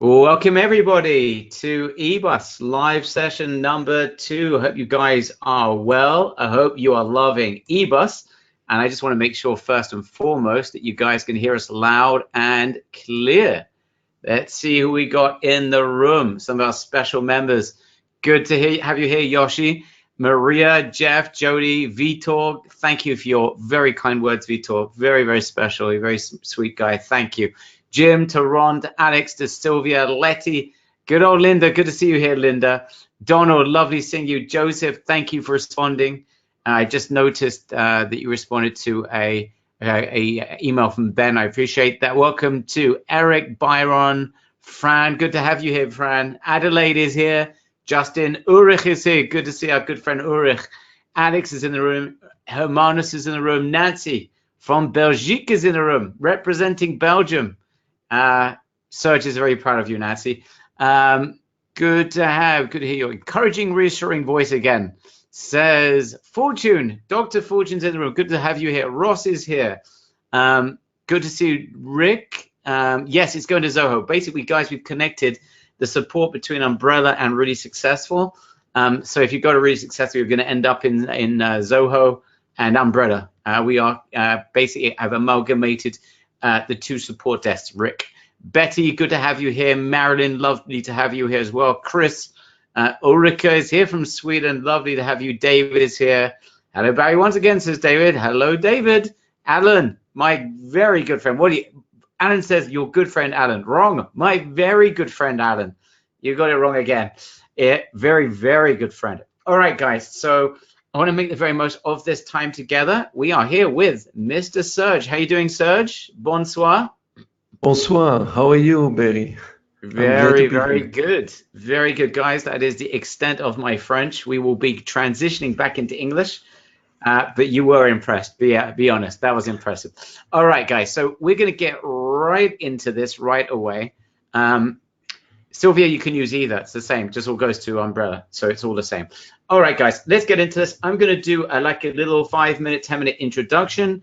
Welcome everybody to eBus live session number 2. I hope you guys are well. I hope you are loving eBus. And I just want to make sure first and foremost that you guys can hear us loud and clear. Let's see who we got in the room. Some of our special members. Good to have you here, Yoshi, Maria, Jeff, Jody, Vitor. Thank you for your very kind words, Vitor. Very, very special. You're a very sweet guy. Thank you. Jim, to Ron, to Alex, to Sylvia, Letty, good old Linda, good to see you here, Linda. Donald, lovely seeing you. Joseph, thank you for responding. I just noticed that you responded to a email from Ben. I appreciate that. Welcome to Eric, Byron, Fran. Good to have you here, Fran. Adelaide is here. Justin, Ulrich is here. Good to see our good friend Ulrich. Alex is in the room. Hermanus is in the room. Nancy from Belgique is in the room, representing Belgium. Serge is very proud of you, Nancy. Good to hear your encouraging, reassuring voice again. Says Fortune, Dr. Fortune's in the room. Good to have you here. Ross is here. Good to see you, Rick. Yes, it's going to Zoho. Basically, guys, we've connected the support between Umbrella and Really Successful. So if you go to Really Successful, you're going to end up in Zoho and Umbrella. We are basically have amalgamated the two support desks. Rick, Betty, good to have you here. Marilyn, lovely to have you here as well. Chris, Ulrika is here from Sweden. Lovely to have you. David is here. Hello, Barry. Once again, says David. Hello, David. Alan, my very good friend. Alan says your good friend Alan. Wrong. My very good friend Alan. You got it wrong again. Very, very good friend. All right, guys. So I want to make the very most of this time together. We are here with Mr. Serge. How you doing, Serge? Bonsoir. Bonsoir. How are you, Barry? Very, very good. Very good, guys. That is the extent of my French. We will be transitioning back into English, but you were impressed. Be honest. That was impressive. All right, guys. So we're going to get right into this right away. Sylvia, you can use either. It's the same. Just all goes to Umbrella. So it's all the same. All right, guys, let's get into this. I'm going to do like a little 5-minute, 10-minute introduction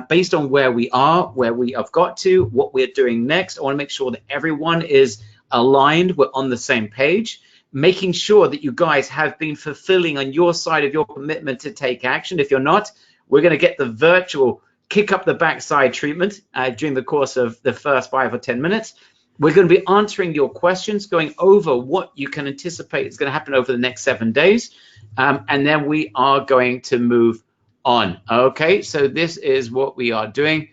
based on where we are, where we have got to, what we're doing next. I want to make sure that everyone is aligned. We're on the same page, making sure that you guys have been fulfilling on your side of your commitment to take action. If you're not, we're going to get the virtual kick up the backside treatment during the course of the first 5 or 10 minutes. We're going to be answering your questions, going over what you can anticipate is going to happen over the next 7 days. And then we are going to move on. Okay, so this is what we are doing.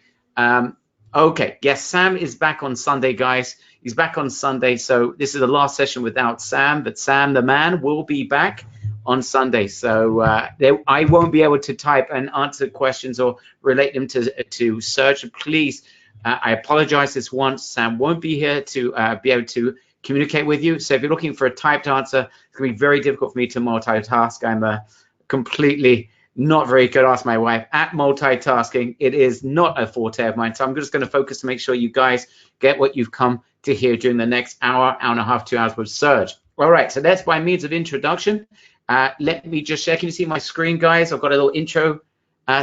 Okay, yes, Sam is back on Sunday, guys. He's back on Sunday. So this is the last session without Sam, but Sam, the man, will be back on Sunday. So I won't be able to type and answer questions or relate them to Serge. Please. I apologize this once. Sam won't be here to be able to communicate with you. So if you're looking for a typed answer, it's going to be very difficult for me to multitask. I'm completely not very good. Ask my wife at multitasking. It is not a forte of mine. So I'm just going to focus to make sure you guys get what you've come to hear during the next hour, hour and a half, 2 hours with Serge. All right, so that's by means of introduction. Let me just share. Can you see my screen, guys? I've got a little intro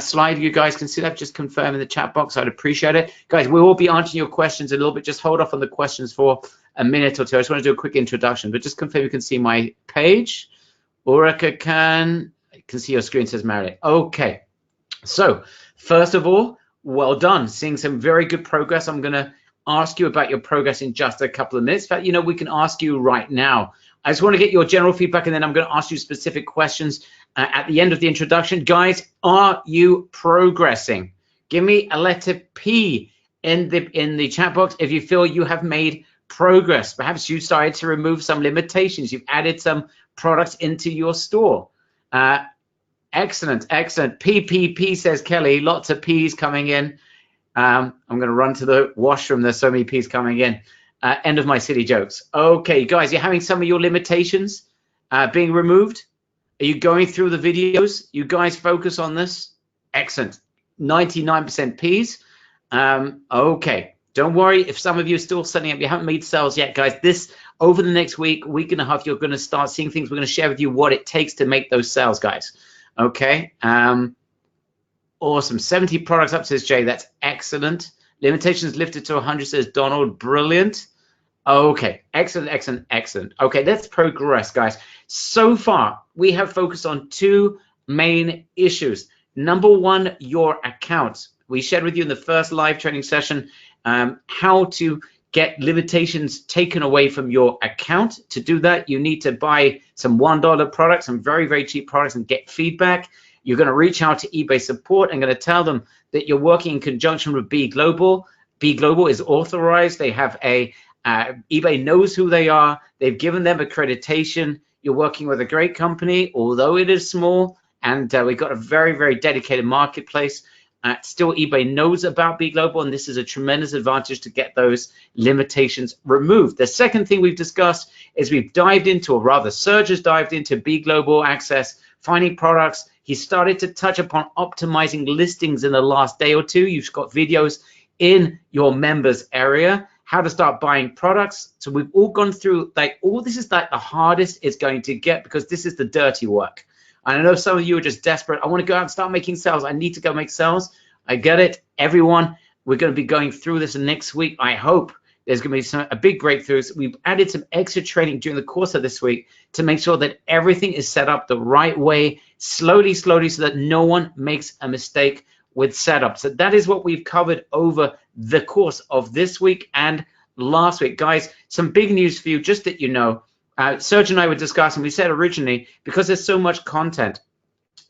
slide. You guys can see that. Just confirm in the chat box. I'd appreciate it. Guys, we will be answering your questions a little bit. Just hold off on the questions for a minute or two. I just want to do a quick introduction, but just confirm you can see my page. Ulrika can see your screen, says Marilyn. Okay. So first of all, well done. Seeing some very good progress. I'm going to ask you about your progress in just a couple of minutes. In fact, you know, we can ask you right now. I just want to get your general feedback, and then I'm going to ask you specific questions at the end of the introduction. Guys, are you progressing? Give me a letter P in the chat box if you feel you have made progress. Perhaps you started to remove some limitations. You've added some products into your store. Excellent, excellent. PPP, says Kelly. Lots of P's coming in. I'm going to run to the washroom. There's so many P's coming in. End of my silly jokes. Okay, guys, you're having some of your limitations being removed. Are you going through the videos? You guys focus on this. Excellent. 99% P's. Okay, don't worry if some of you are still setting up. You haven't made sales yet, guys. This over the next week and a half, you're going to start seeing things. We're going to share with you what it takes to make those sales, guys. Okay. Awesome. 70 products up, says Jay. That's excellent. Limitations lifted to 100, says Donald. Brilliant. Okay, excellent, excellent, excellent. Okay, let's progress, guys. So far, we have focused on two main issues. Number one, your account. We shared with you in the first live training session how to get limitations taken away from your account. To do that, you need to buy some $1 products, some very, very cheap products, and get feedback. You're going to reach out to eBay support and going to tell them that you're working in conjunction with B Global. B Global is authorized. They have a eBay knows who they are. They've given them accreditation. You're working with a great company, although it is small, and we've got a very, very dedicated marketplace. Still, eBay knows about B Global, and this is a tremendous advantage to get those limitations removed. The second thing we've discussed is we've dived into, or rather, Serge has dived into B Global Access, finding products. He started to touch upon optimizing listings in the last day or two. You've got videos in your members area, how to start buying products. So we've all gone through, like, all this is like the hardest it's going to get, because this is the dirty work. And I know some of you are just desperate. I want to go out and start making sales. I need to go make sales. I get it. Everyone, we're going to be going through this next week. I hope there's going to be a big breakthroughs. We've added some extra training during the course of this week to make sure that everything is set up the right way, slowly, slowly, so that no one makes a mistake with setup. So that is what we've covered over the course of this week and last week. Guys, some big news for you, just that you know. Serge and I were discussing, we said originally, because there's so much content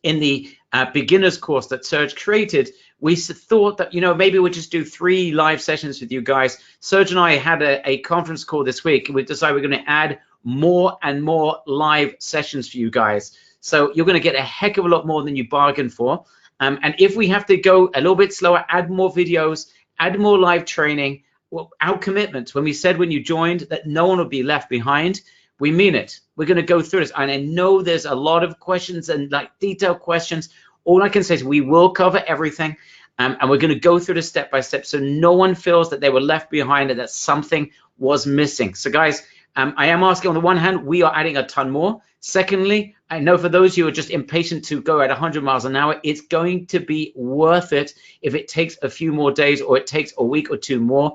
in the beginner's course that Serge created, we thought that, you know, maybe we'll just do 3 live sessions with you guys. Serge and I had a conference call this week, and we decided we're going to add more and more live sessions for you guys. So you're going to get a heck of a lot more than you bargained for. And if we have to go a little bit slower, add more videos, add more live training, well, our commitment, when we said when you joined that no one would be left behind, we mean it. We're going to go through this. And I know there's a lot of questions and like detailed questions. All I can say is we will cover everything. And we're going to go through this step by step, so no one feels that they were left behind and that something was missing. So guys, I am asking, on the one hand, we are adding a ton more. Secondly, I know for those who are just impatient to go at 100 miles an hour, it's going to be worth it if it takes a few more days or it takes a week or 2 more.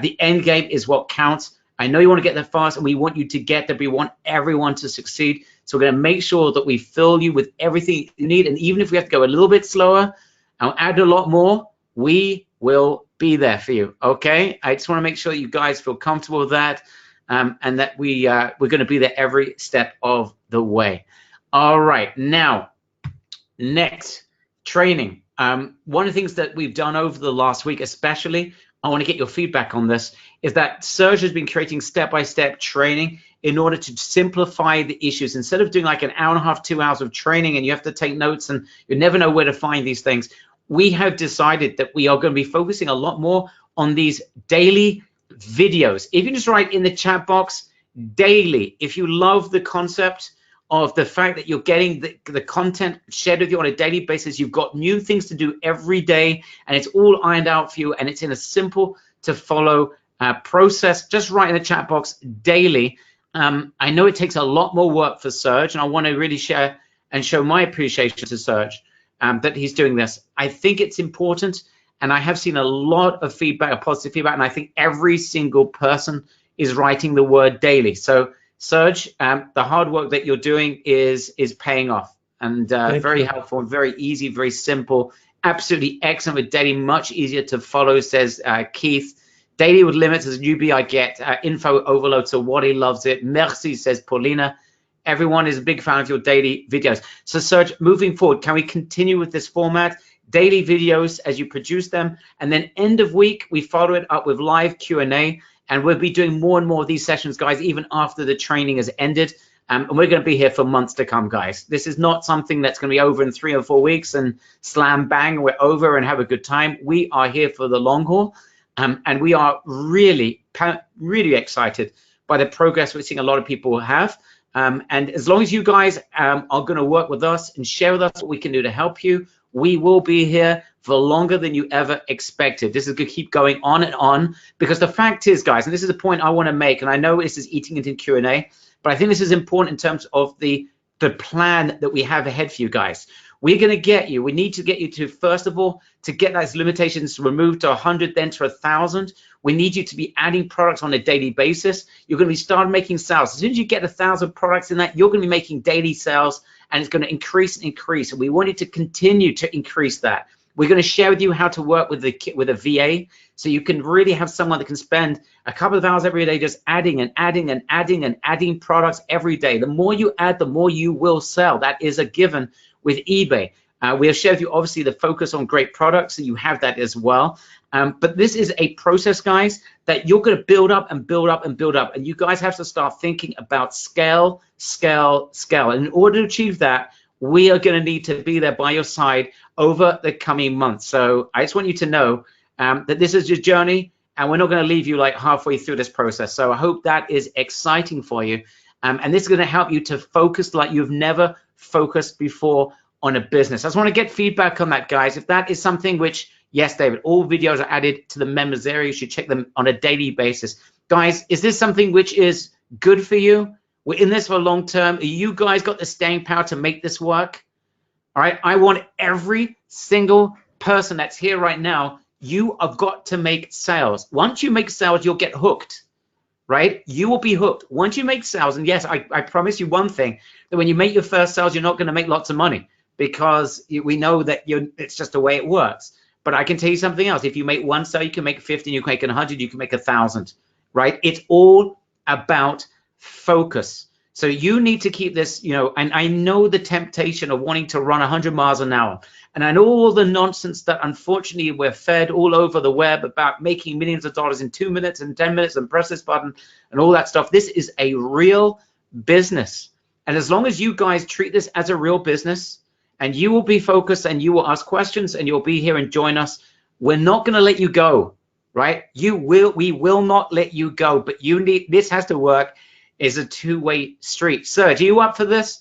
The end game is what counts. I know you want to get there fast, and we want you to get there, but we want everyone to succeed. So we're going to make sure that we fill you with everything you need. And even if we have to go a little bit slower and add a lot more, we will be there for you, okay? I just want to make sure you guys feel comfortable with that, and that we're going to be there every step of the way. All right, now, next, training. One of the things that we've done over the last week, especially, I want to get your feedback on this, is that Serge has been creating step-by-step training in order to simplify the issues. Instead of doing like an hour and a half, 2 hours of training, and you have to take notes and you never know where to find these things, we have decided that we are going to be focusing a lot more on these daily videos. If you just write in the chat box, daily, if you love the concept of the fact that you're getting the content shared with you on a daily basis, you've got new things to do every day, and it's all ironed out for you, and it's in a simple to follow process, just write in the chat box daily. I know it takes a lot more work for Serge, and I want to really share and show my appreciation to Serge that he's doing this. I think it's important, and I have seen a lot of feedback, a positive feedback, and I think every single person is writing the word daily. So Serge, the hard work that you're doing is paying off, and very helpful, very easy, very simple, absolutely excellent with daily, much easier to follow, says Keith. Daily with limits, as a newbie, I get info overload, so Wally loves it. Merci, says Paulina. Everyone is a big fan of your daily videos. So Serge, moving forward, can we continue with this format? Daily videos as you produce them, and then end of week, we follow it up with live Q&A. And we'll be doing more and more of these sessions, guys, even after the training has ended. And we're going to be here for months to come, guys. This is not something that's going to be over in 3 or 4 weeks and slam bang, we're over and have a good time. We are here for the long haul. And we are really, really excited by the progress we're seeing a lot of people have. And as long as you guys are going to work with us and share with us what we can do to help you, we will be here for longer than you ever expected. This is going to keep going on, because the fact is, guys, and this is a point I want to make, and I know this is eating into Q&A, but I think this is important in terms of the the plan that we have ahead for you guys. We're going to get you, we need to get you to, first of all, to get those limitations removed to 100, then to 1,000. We need you to be adding products on a daily basis. You're going to be starting making sales. As soon as you get 1,000 products in that, you're going to be making daily sales, and it's going to increase and increase. And we want you to continue to increase that. We're going to share with you how to work with a VA, so you can really have someone that can spend a couple of hours every day just adding and adding and adding and adding products every day. The more you add, the more you will sell. That is a given with eBay. We have shared with you, obviously, the focus on great products, so you have that as well. But this is a process, guys, that you're going to build up and build up and build up. And you guys have to start thinking about scale, scale, scale. And in order to achieve that, we are going to need to be there by your side over the coming months. So I just want you to know that this is your journey, and we're not going to leave you like halfway through this process. So I hope that is exciting for you. And this is going to help you to focus like you've never focused before on a business. I just want to get feedback on that, guys. If that is something which, yes, David, all videos are added to the members area. You should check them on a daily basis. Guys, is this something which is good for you? We're in this for long term. You guys got the staying power to make this work? All right, I want every single person that's here right now, you have got to make sales. Once you make sales, you'll get hooked, right? You will be hooked. Once you make sales, and yes, I promise you one thing, that when you make your first sales, you're not going to make lots of money, because we know that it's just the way it works. But I can tell you something else. If you make one sale, you can make 50, you can make 100, you can make 1,000, right? It's all about focus. So you need to keep this, and I know the temptation of wanting to run 100 miles an hour. And I know all the nonsense that unfortunately we're fed all over the web about making millions of dollars in 2 minutes and 10 minutes and press this button and all that stuff. This is a real business. And as long as you guys treat this as a real business, and you will be focused and you will ask questions and you'll be here and join us, we're not going to let you go, right? We will not let you go, but this has to work. Is a two-way street. Serge, are you up for this?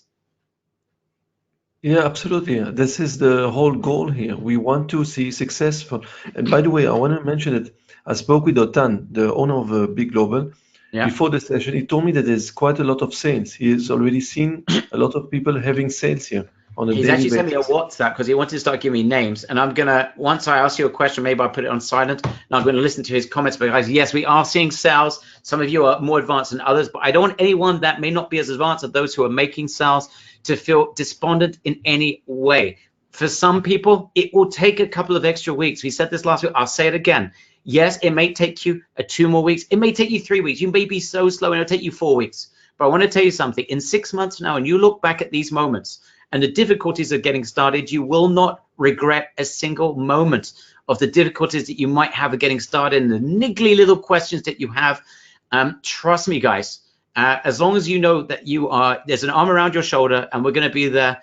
Yeah, absolutely. This is the whole goal here. We want to see successful. And by the way, I want to mention that I spoke with Otan, the owner of Big Global, before the session. He told me that there's quite a lot of sales. He has already seen a lot of people having sales here on a daily basis. He's actually sent me a WhatsApp because he wanted to start giving me names. And I'm going to, once I ask you a question, maybe I'll put it on silent, and I'm going to listen to his comments. But guys, yes, we are seeing sales. Some of you are more advanced than others, but I don't want anyone that may not be as advanced as those who are making sales to feel despondent in any way. For some people, it will take a couple of extra weeks. We said this last week. I'll say it again. Yes, it may take you 2 more weeks. It may take you 3 weeks. You may be so slow and it'll take you 4 weeks. But I want to tell you something. In 6 months now, and you look back at these moments and the difficulties of getting started, you will not regret a single moment of the difficulties that you might have of getting started and the niggly little questions that you have. Trust me, guys. As long as you know that there's an arm around your shoulder and we're going to be there,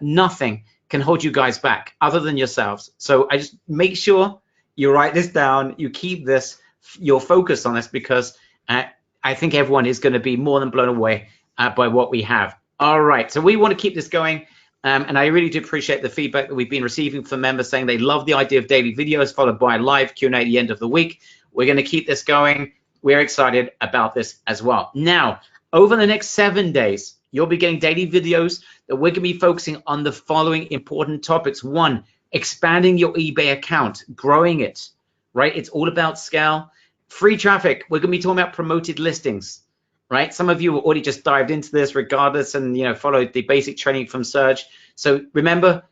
nothing can hold you guys back other than yourselves. So I just make sure you write this down, you keep this, your focus on this, because I think everyone is going to be more than blown away by what we have. All right, so we want to keep this going, and I really do appreciate the feedback that we've been receiving from members saying they love the idea of daily videos followed by a live Q&A at the end of the week. We're going to keep this going. We're excited about this as well. Now, over the next 7 days, you'll be getting daily videos that we're going to be focusing on the following important topics. 1, expanding your eBay account, growing it, right? It's all about scale. Free traffic, we're going to be talking about promoted listings, right? Some of you already just dived into this regardless and followed the basic training from Serge. So remember,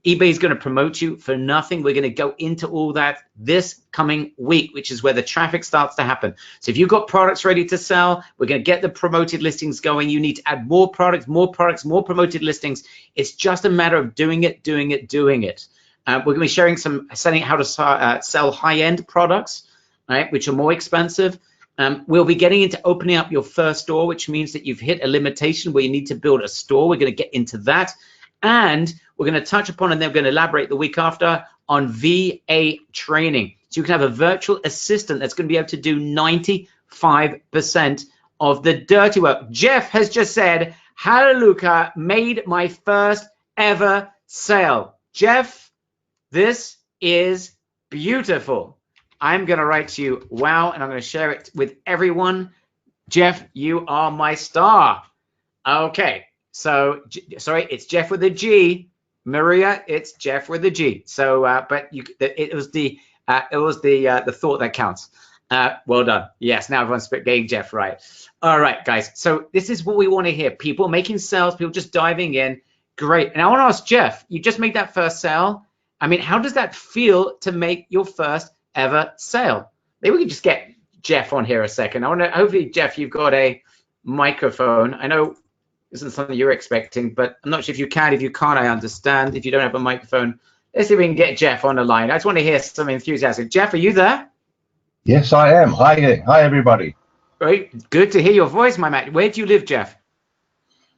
eBay is going to promote you for nothing. We're going to go into all that this coming week, which is where the traffic starts to happen. So if you've got products ready to sell, we're going to get the promoted listings going. You need to add more products, more promoted listings. It's just a matter of doing it. We're going to be sharing setting how to sell high-end products, right, which are more expensive. We'll be getting into opening up your first store, which means that you've hit a limitation where you need to build a store. We're going to get into that. And we're going to touch upon, and then we're going to elaborate the week after on VA training. So you can have a virtual assistant that's going to be able to do 95% of the dirty work. Jeff has just said, hallelujah, made my first ever sale. Jeff, this is beautiful. I'm going to write to you, wow, and I'm going to share it with everyone. Jeff, you are my star. Okay. So, sorry, it's Jeff with a G. Maria, it's Jeff with a G. So, but it was the thought that counts. Well done. Yes, now everyone's getting Jeff right. All right, guys. So this is what we want to hear. People making sales, people just diving in. Great. And I want to ask Jeff, you just made that first sale. I mean, how does that feel to make your first ever sale? Maybe we could just get Jeff on here a second. I want to, hopefully, Jeff, you've got a microphone. I know this isn't something you're expecting, but I'm not sure if you can. If you can't, I understand. If you don't have a microphone, let's see if we can get Jeff on the line. I just want to hear some enthusiasm. Jeff, are you there? Yes, I am. Hi, everybody. Great. Good to hear your voice, my man. Where do you live, Jeff?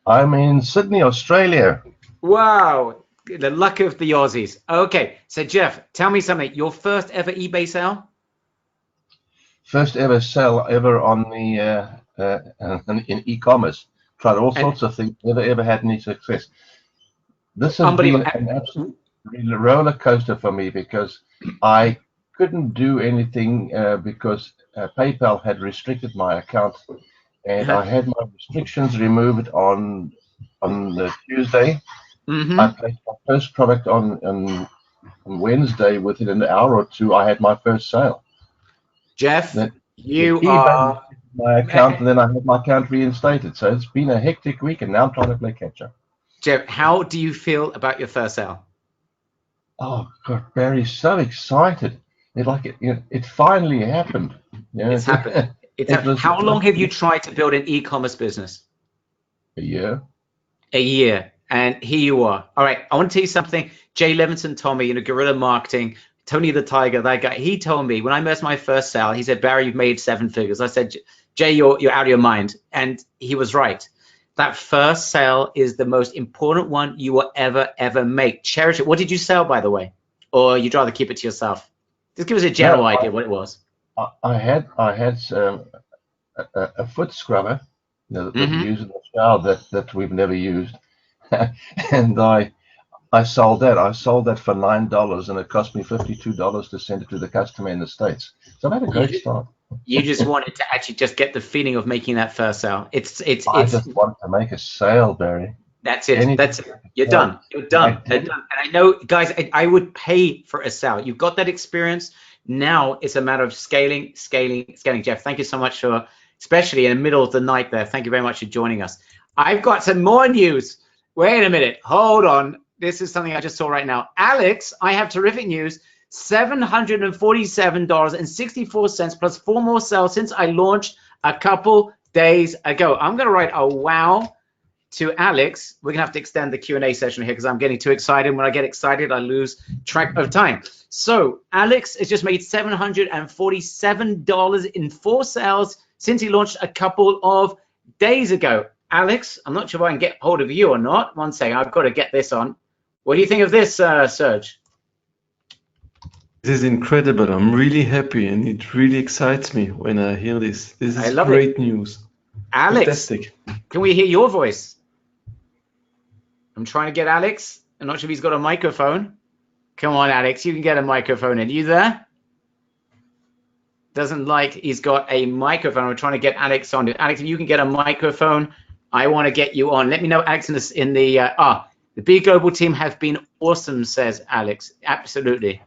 I'm in Sydney, Australia. Wow. The luck of the Aussies. Okay. So, Jeff, tell me something. Your first ever eBay sale? First ever sale ever on the in e-commerce. Tried all sorts of things. Never ever had any success. This has been an absolute roller coaster for me because I couldn't do anything because PayPal had restricted my account, and I had my restrictions removed on the Tuesday. I placed my first product on Wednesday. Within an hour or two, I had my first sale. Jeff, you are my account, and then I had my account reinstated. So it's been a hectic week, and now I'm trying to play catch up. Jeff, how do you feel about your first sale? Oh God, Barry, so excited! It finally happened. It's happened. How long have you tried to build an e-commerce business? A year. A year, and here you are. All right, I want to tell you something. Jay Levinson told me, guerrilla marketing. Tony the Tiger, that guy, he told me when I made my first sale, he said, Barry, you've made 7 figures. I said, Jay, you're out of your mind. And he was right. That first sale is the most important one you will ever make. Cherish it. What did you sell, by the way? Or you'd rather keep it to yourself? Just give us a general idea what it was. I had a foot scrubber that we use in the shower that we've never used. And I sold that. I sold that for $9, and it cost me $52 to send it to the customer in the States. So I had a great start. You just wanted to actually just get the feeling of making that first sale. I just wanted to make a sale, Barry. That's it. That's it. You're done. You're done. And I know, guys, I would pay for a sale. You've got that experience. Now it's a matter of scaling. Jeff, thank you so much for, especially in the middle of the night there. Thank you very much for joining us. I've got some more news. Wait a minute. Hold on. This is something I just saw right now. Alex, I have terrific news. $747.64 plus 4 more sales since I launched a couple days ago. I'm going to write a wow to Alex. We're going to have to extend the Q&A session here because I'm getting too excited. When I get excited, I lose track of time. So Alex has just made $747 in 4 sales since he launched a couple of days ago. Alex, I'm not sure if I can get hold of you or not. One second, I've got to get this on. What do you think of this, Serge? This is incredible. I'm really happy, and it really excites me when I hear this. This is great news. Alex, fantastic. Can we hear your voice? I'm trying to get Alex. I'm not sure if he's got a microphone. Come on, Alex, you can get a microphone in. You there? Doesn't like he's got a microphone. We're trying to get Alex on. Alex, if you can get a microphone, I want to get you on. Let me know, Alex, in the B Global team have been awesome, says Alex. Absolutely.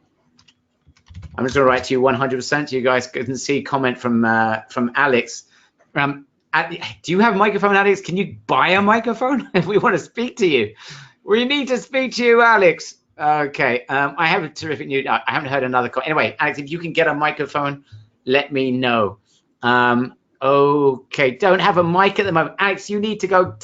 I'm just going to write to you 100%. You guys can see comment from Alex. Do you have a microphone, Alex? Can you buy a microphone? If we want to speak to you. We need to speak to you, Alex. Okay. I have a terrific news. I haven't heard another call. Anyway, Alex, if you can get a microphone, let me know. Okay. Don't have a mic at the moment. Alex, you need to go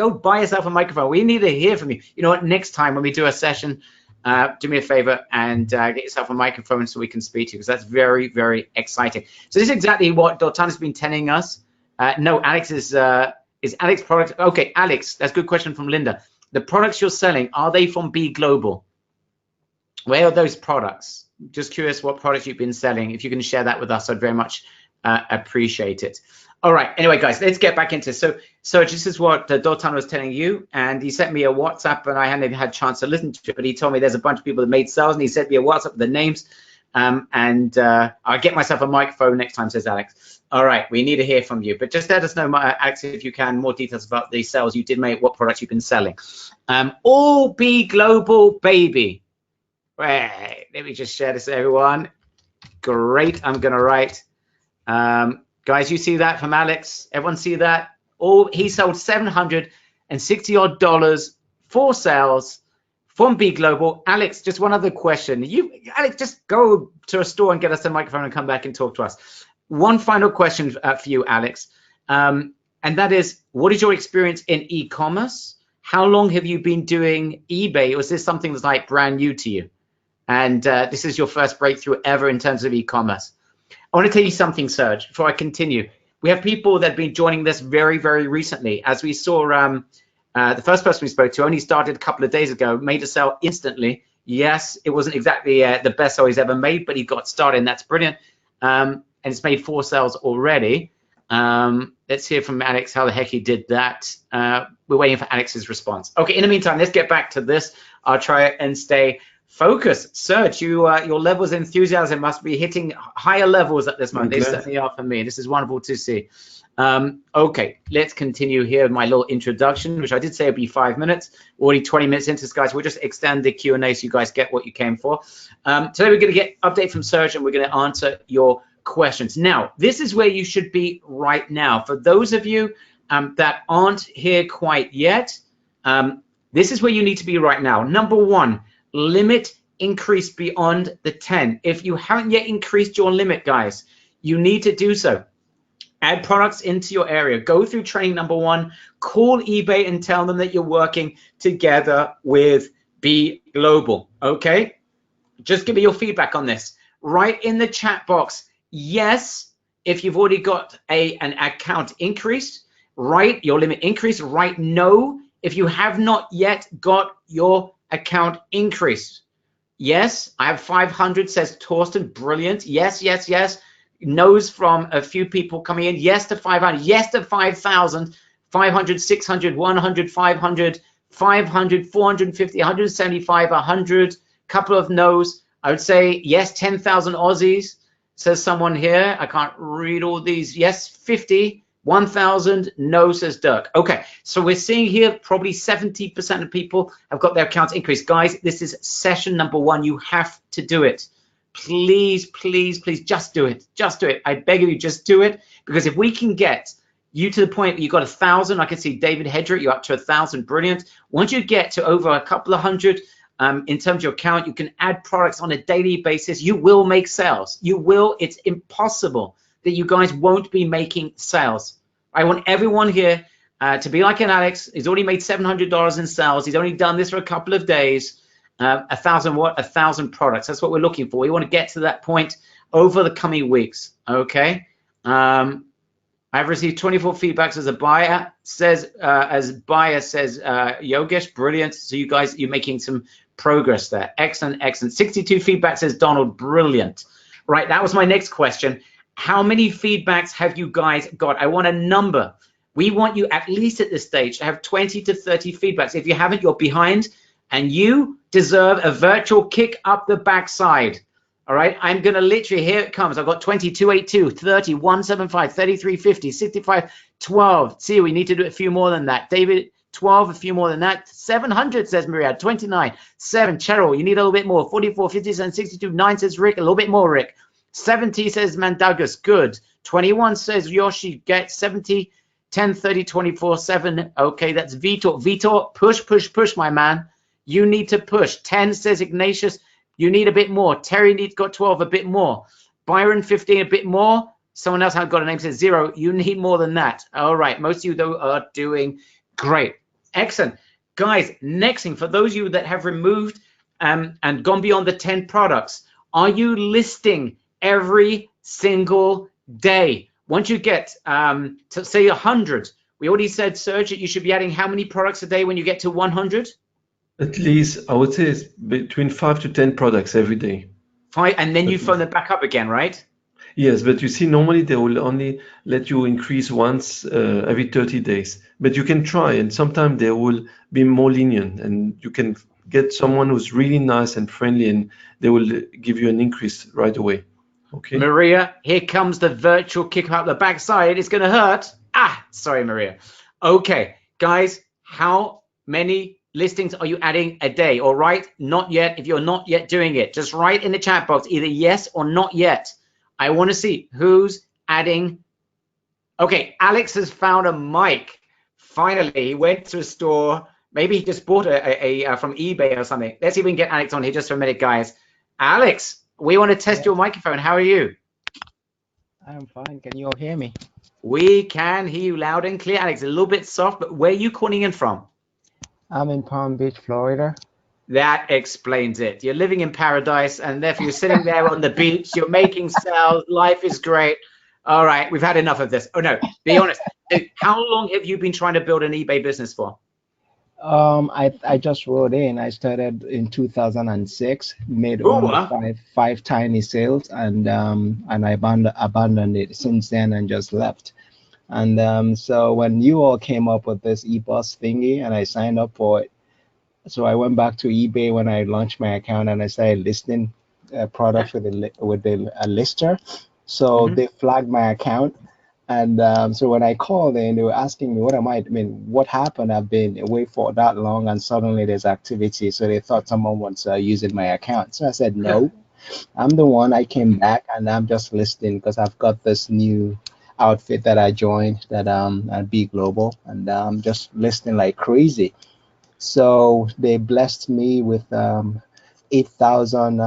buy yourself a microphone. We need to hear from you. You know what? Next time when we do a session, do me a favor and get yourself a microphone so we can speak to you, because that's very, very exciting. So this is exactly what Dotan has been telling us. No, Alex is Alex product. Okay, Alex, that's a good question from Linda. The products you're selling, are they from B Global? Where are those products? Just curious what products you've been selling. If you can share that with us, I'd very much appreciate it. All right. Anyway, guys, let's get back into so this is what Dotan was telling you, and he sent me a WhatsApp, and I hadn't even had a chance to listen to it, but he told me there's a bunch of people that made sales, and he sent me a WhatsApp with the names. I'll get myself a microphone next time, says Alex. All right, we need to hear from you, but just let us know, Alex, if you can, more details about the sales you did make, what products you've been selling. All be global, baby. Right, let me just share this, everyone. Great, I'm gonna write. Guys, you see that from Alex? Everyone see that? He sold $760 odd for sales from B Global. Alex, just one other question. Alex, just go to a store and get us a microphone and come back and talk to us. One final question for you, Alex, and that is, what is your experience in e-commerce? How long have you been doing eBay, or is this something that's like brand new to you? And this is your first breakthrough ever in terms of e-commerce. I want to tell you something, Serge, before I continue. We have people that have been joining this very, very recently. As we saw, the first person we spoke to only started a couple of days ago, made a sale instantly. Yes, it wasn't exactly the best sale he's ever made, but he got started, and that's brilliant. And it's made 4 sales already. Let's hear from Alex how the heck he did that. We're waiting for Alex's response. Okay, in the meantime, let's get back to this. I'll try and stay focused. Serge, your levels of enthusiasm must be hitting higher levels at this moment. They certainly are for me. This is wonderful to see. Okay, let's continue here with my little introduction, which I did say would be 5 minutes. Already 20 minutes into this, guys. We'll just extend the Q&A so you guys get what you came for. Today we're going to get update from Serge, and we're going to answer your questions. Now, this is where you should be right now. For those of you that aren't here quite yet, this is where you need to be right now. Number 1, limit increase beyond the 10. If you haven't yet increased your limit, guys, you need to do so. Add products into your area. Go through training number 1. Call eBay and tell them that you're working together with B Global. Okay? Just give me your feedback on this. Write in the chat box, yes, if you've already got an account increased. Write your limit increase. Write no if you have not yet got your account increased. Yes, I have 500, says Torsten. Brilliant. Yes, yes, yes. No's from a few people coming in. Yes to 500. Yes to 5,000. 500, 600, 100, 500, 500, 450, 175, 100. Couple of no's. I would say yes, 10,000 Aussies, says someone here. I can't read all these. Yes, 50. 1,000, no, says Dirk. Okay, so we're seeing here probably 70% of people have got their accounts increased. Guys, this is session number 1. You have to do it. Please, please, please, just do it. Just do it. I beg of you, just do it. Because if we can get you to the point where you've got 1,000, I can see David Hedrick, you're up to 1,000, brilliant. Once you get to over a couple of hundred in terms of your account, you can add products on a daily basis. You will make sales. You will. It's impossible that you guys won't be making sales. I want everyone here to be like an Alex. He's already made $700 in sales. He's only done this for a couple of days. 1,000 what? 1,000 products. That's what we're looking for. We want to get to that point over the coming weeks. Okay. I've received 24 feedbacks as a buyer. Says Yogesh. Brilliant. So you guys, you're making some progress there. Excellent, excellent. 62 feedback, says Donald. Brilliant. Right. That was my next question. How many feedbacks have you guys got? I want a number. We want you, at least at this stage, to have 20 to 30 feedbacks. If you haven't, you're behind, and you deserve a virtual kick up the backside. All right, I'm going to literally, here it comes. I've got 20, 282, 30, 175, 33, 50, 65, 12. See, we need to do a few more than that. David, 12, a few more than that. 700, says Maria. 29, 7. Cheryl, you need a little bit more. 44, 57, 62, 9, says Rick. A little bit more, Rick. 70, says Mandagus. Good. 21, says Yoshi. Get 70, 10, 30, 24, 7. Okay, that's Vitor. Vitor, push, push, push, my man. You need to push. 10, says Ignatius. You need a bit more. Terry needs got 12, a bit more. Byron, 15, a bit more. Someone else hasn't got a name, says 0. You need more than that. All right. Most of you, though, are doing great. Excellent. Guys, next thing, for those of you that have removed and gone beyond the 10 products, are you listing every single day? Once you get to say 100, we already said, Serge, that you should be adding how many products a day when you get to 100? At least, I would say it's between 5 to 10 products every day. 5, and then you phone them back up again, right? Yes, but you see, normally they will only let you increase once every 30 days. But you can try, and sometimes they will be more lenient, and you can get someone who's really nice and friendly, and they will give you an increase right away. Okay. Maria, here comes the virtual kick out the backside. It's going to hurt. Ah, sorry, Maria. Okay, guys, how many listings are you adding a day? All right, not yet. If you're not yet doing it, just write in the chat box either yes or not yet. I want to see who's adding. Okay, Alex has found a mic. Finally, he went to a store. Maybe he just bought a from eBay or something. Let's see if we can get Alex on here just for a minute, guys. Alex, we want to test your microphone. How are you? I'm fine. Can you all hear me? We can hear you loud and clear, Alex. A little bit soft, but where are you calling in from? I'm in Palm Beach, Florida. That explains it. You're living in paradise, and therefore you're sitting there on the beach. You're making sales. Life is great. All right, we've had enough of this. Oh, no, be honest. How long have you been trying to build an eBay business for? I just wrote in. I started in 2006, made only five tiny sales, and I abandoned it since then and just left. And so when you all came up with this eBoss thingy, and I signed up for it, so I went back to eBay when I launched my account and I started listing products with a lister. So they flagged my account. And so when I called in, they were asking me, what happened? I've been away for that long and suddenly there's activity. So they thought someone was using my account. So I said, no, I'm the one. I came back and I'm just listing because I've got this new outfit that I joined that at B Global, and I'm just listing like crazy. So they blessed me with 8,000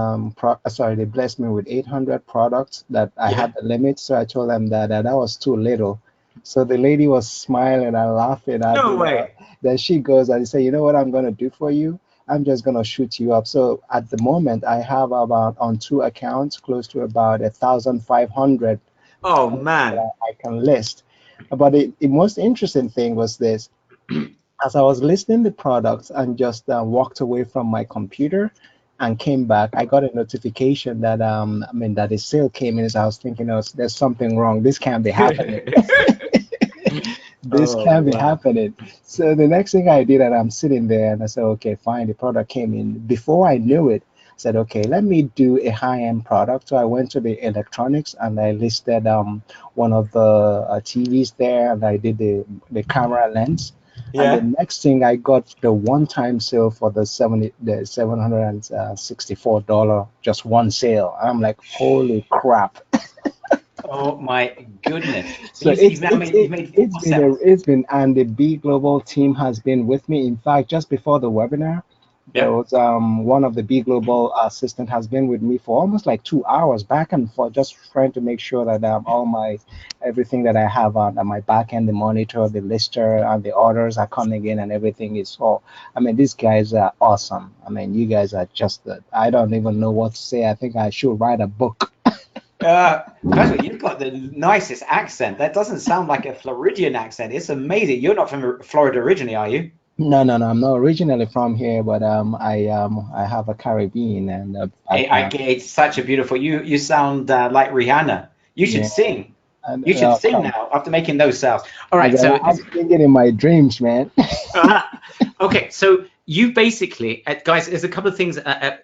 they blessed me with 800 products that I had the limit. So I told them that that was too little. So the lady was smiling and laughing at no me. Way. Then she goes and say, you know what I'm going to do for you? I'm just going to shoot you up. So at the moment I have about on 2 accounts close to about 1,500. Oh man, I can list. But the most interesting thing was this. As I was listing the products and just walked away from my computer and came back, I got a notification that that the sale came in. So I was thinking, oh, there's something wrong. This can't be happening. This can't be happening. So the next thing I did, and I'm sitting there and I said, okay, fine. The product came in. Before I knew it, I said, okay, let me do a high-end product. So I went to the electronics and I listed one of the TVs there, and I did the camera lens. And the next thing I got the one-time sale for the $764, just one sale. I'm like, holy crap. Oh my goodness. So it's been, and the B Global team has been with me. In fact, just before the webinar, there was one of the B Global assistant has been with me for almost like 2 hours back and forth, just trying to make sure that everything that I have on my back end, the monitor, the lister, and the orders are coming in and everything is all. These guys are awesome. You guys are just I don't even know what to say. I think I should write a book. You've got the nicest accent. That doesn't sound like a Floridian accent. It's amazing. You're not from Florida originally, are you? No, I'm not originally from here, but I have a Caribbean and it's such a beautiful. You sound like Rihanna. You should sing. You should sing now after making those sales. All right, so I'm singing in my dreams, man. Okay, so you basically, guys, there's a couple of things.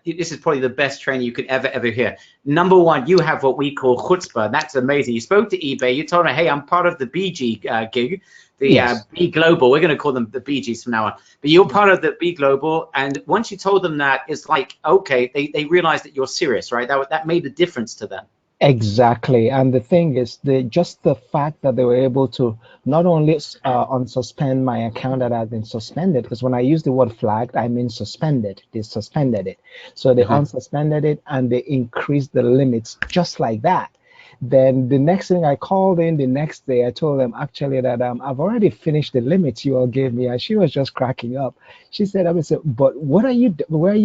This is probably the best training you could ever hear. Number one, you have what we call chutzpah. That's amazing. You spoke to eBay. You told me, hey, I'm part of the BG gig, the B Global. We're going to call them the BGs from now on. But you're part of the B Global, and once you told them that, it's like, okay, they realized that you're serious, right? That made a difference to them. Exactly, and the thing is, just the fact that they were able to not only unsuspend my account that had been suspended, because when I use the word flagged, I mean suspended. They suspended it, so they unsuspended it and they increased the limits just like that. Then the next thing, I called in the next day, I told them actually that I've already finished the limits you all gave me, and she was just cracking up. She said, but where are you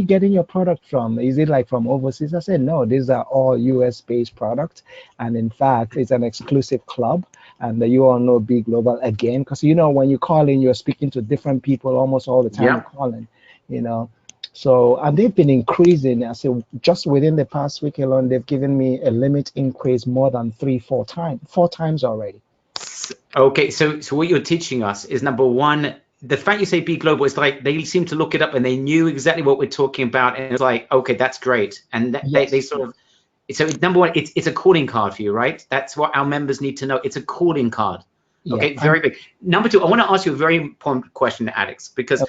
getting your product from? Is it like from overseas? I said, no, these are all US based products, and in fact it's an exclusive club, and you all know B Global again, because when you call in, you're speaking to different people almost all the time. Calling, So, and they've been increasing. I say just within the past week alone, they've given me a limit increase more than 4 times already. Okay, so what you're teaching us is, number one, the fact you say be global, it's like they seem to look it up and they knew exactly what we're talking about, and it's like, okay, that's great. And they sort of, so number one, it's a calling card for you, right? That's what our members need to know. It's a calling card. Okay, very big. Number two, I want to ask you a very important question, Alex, because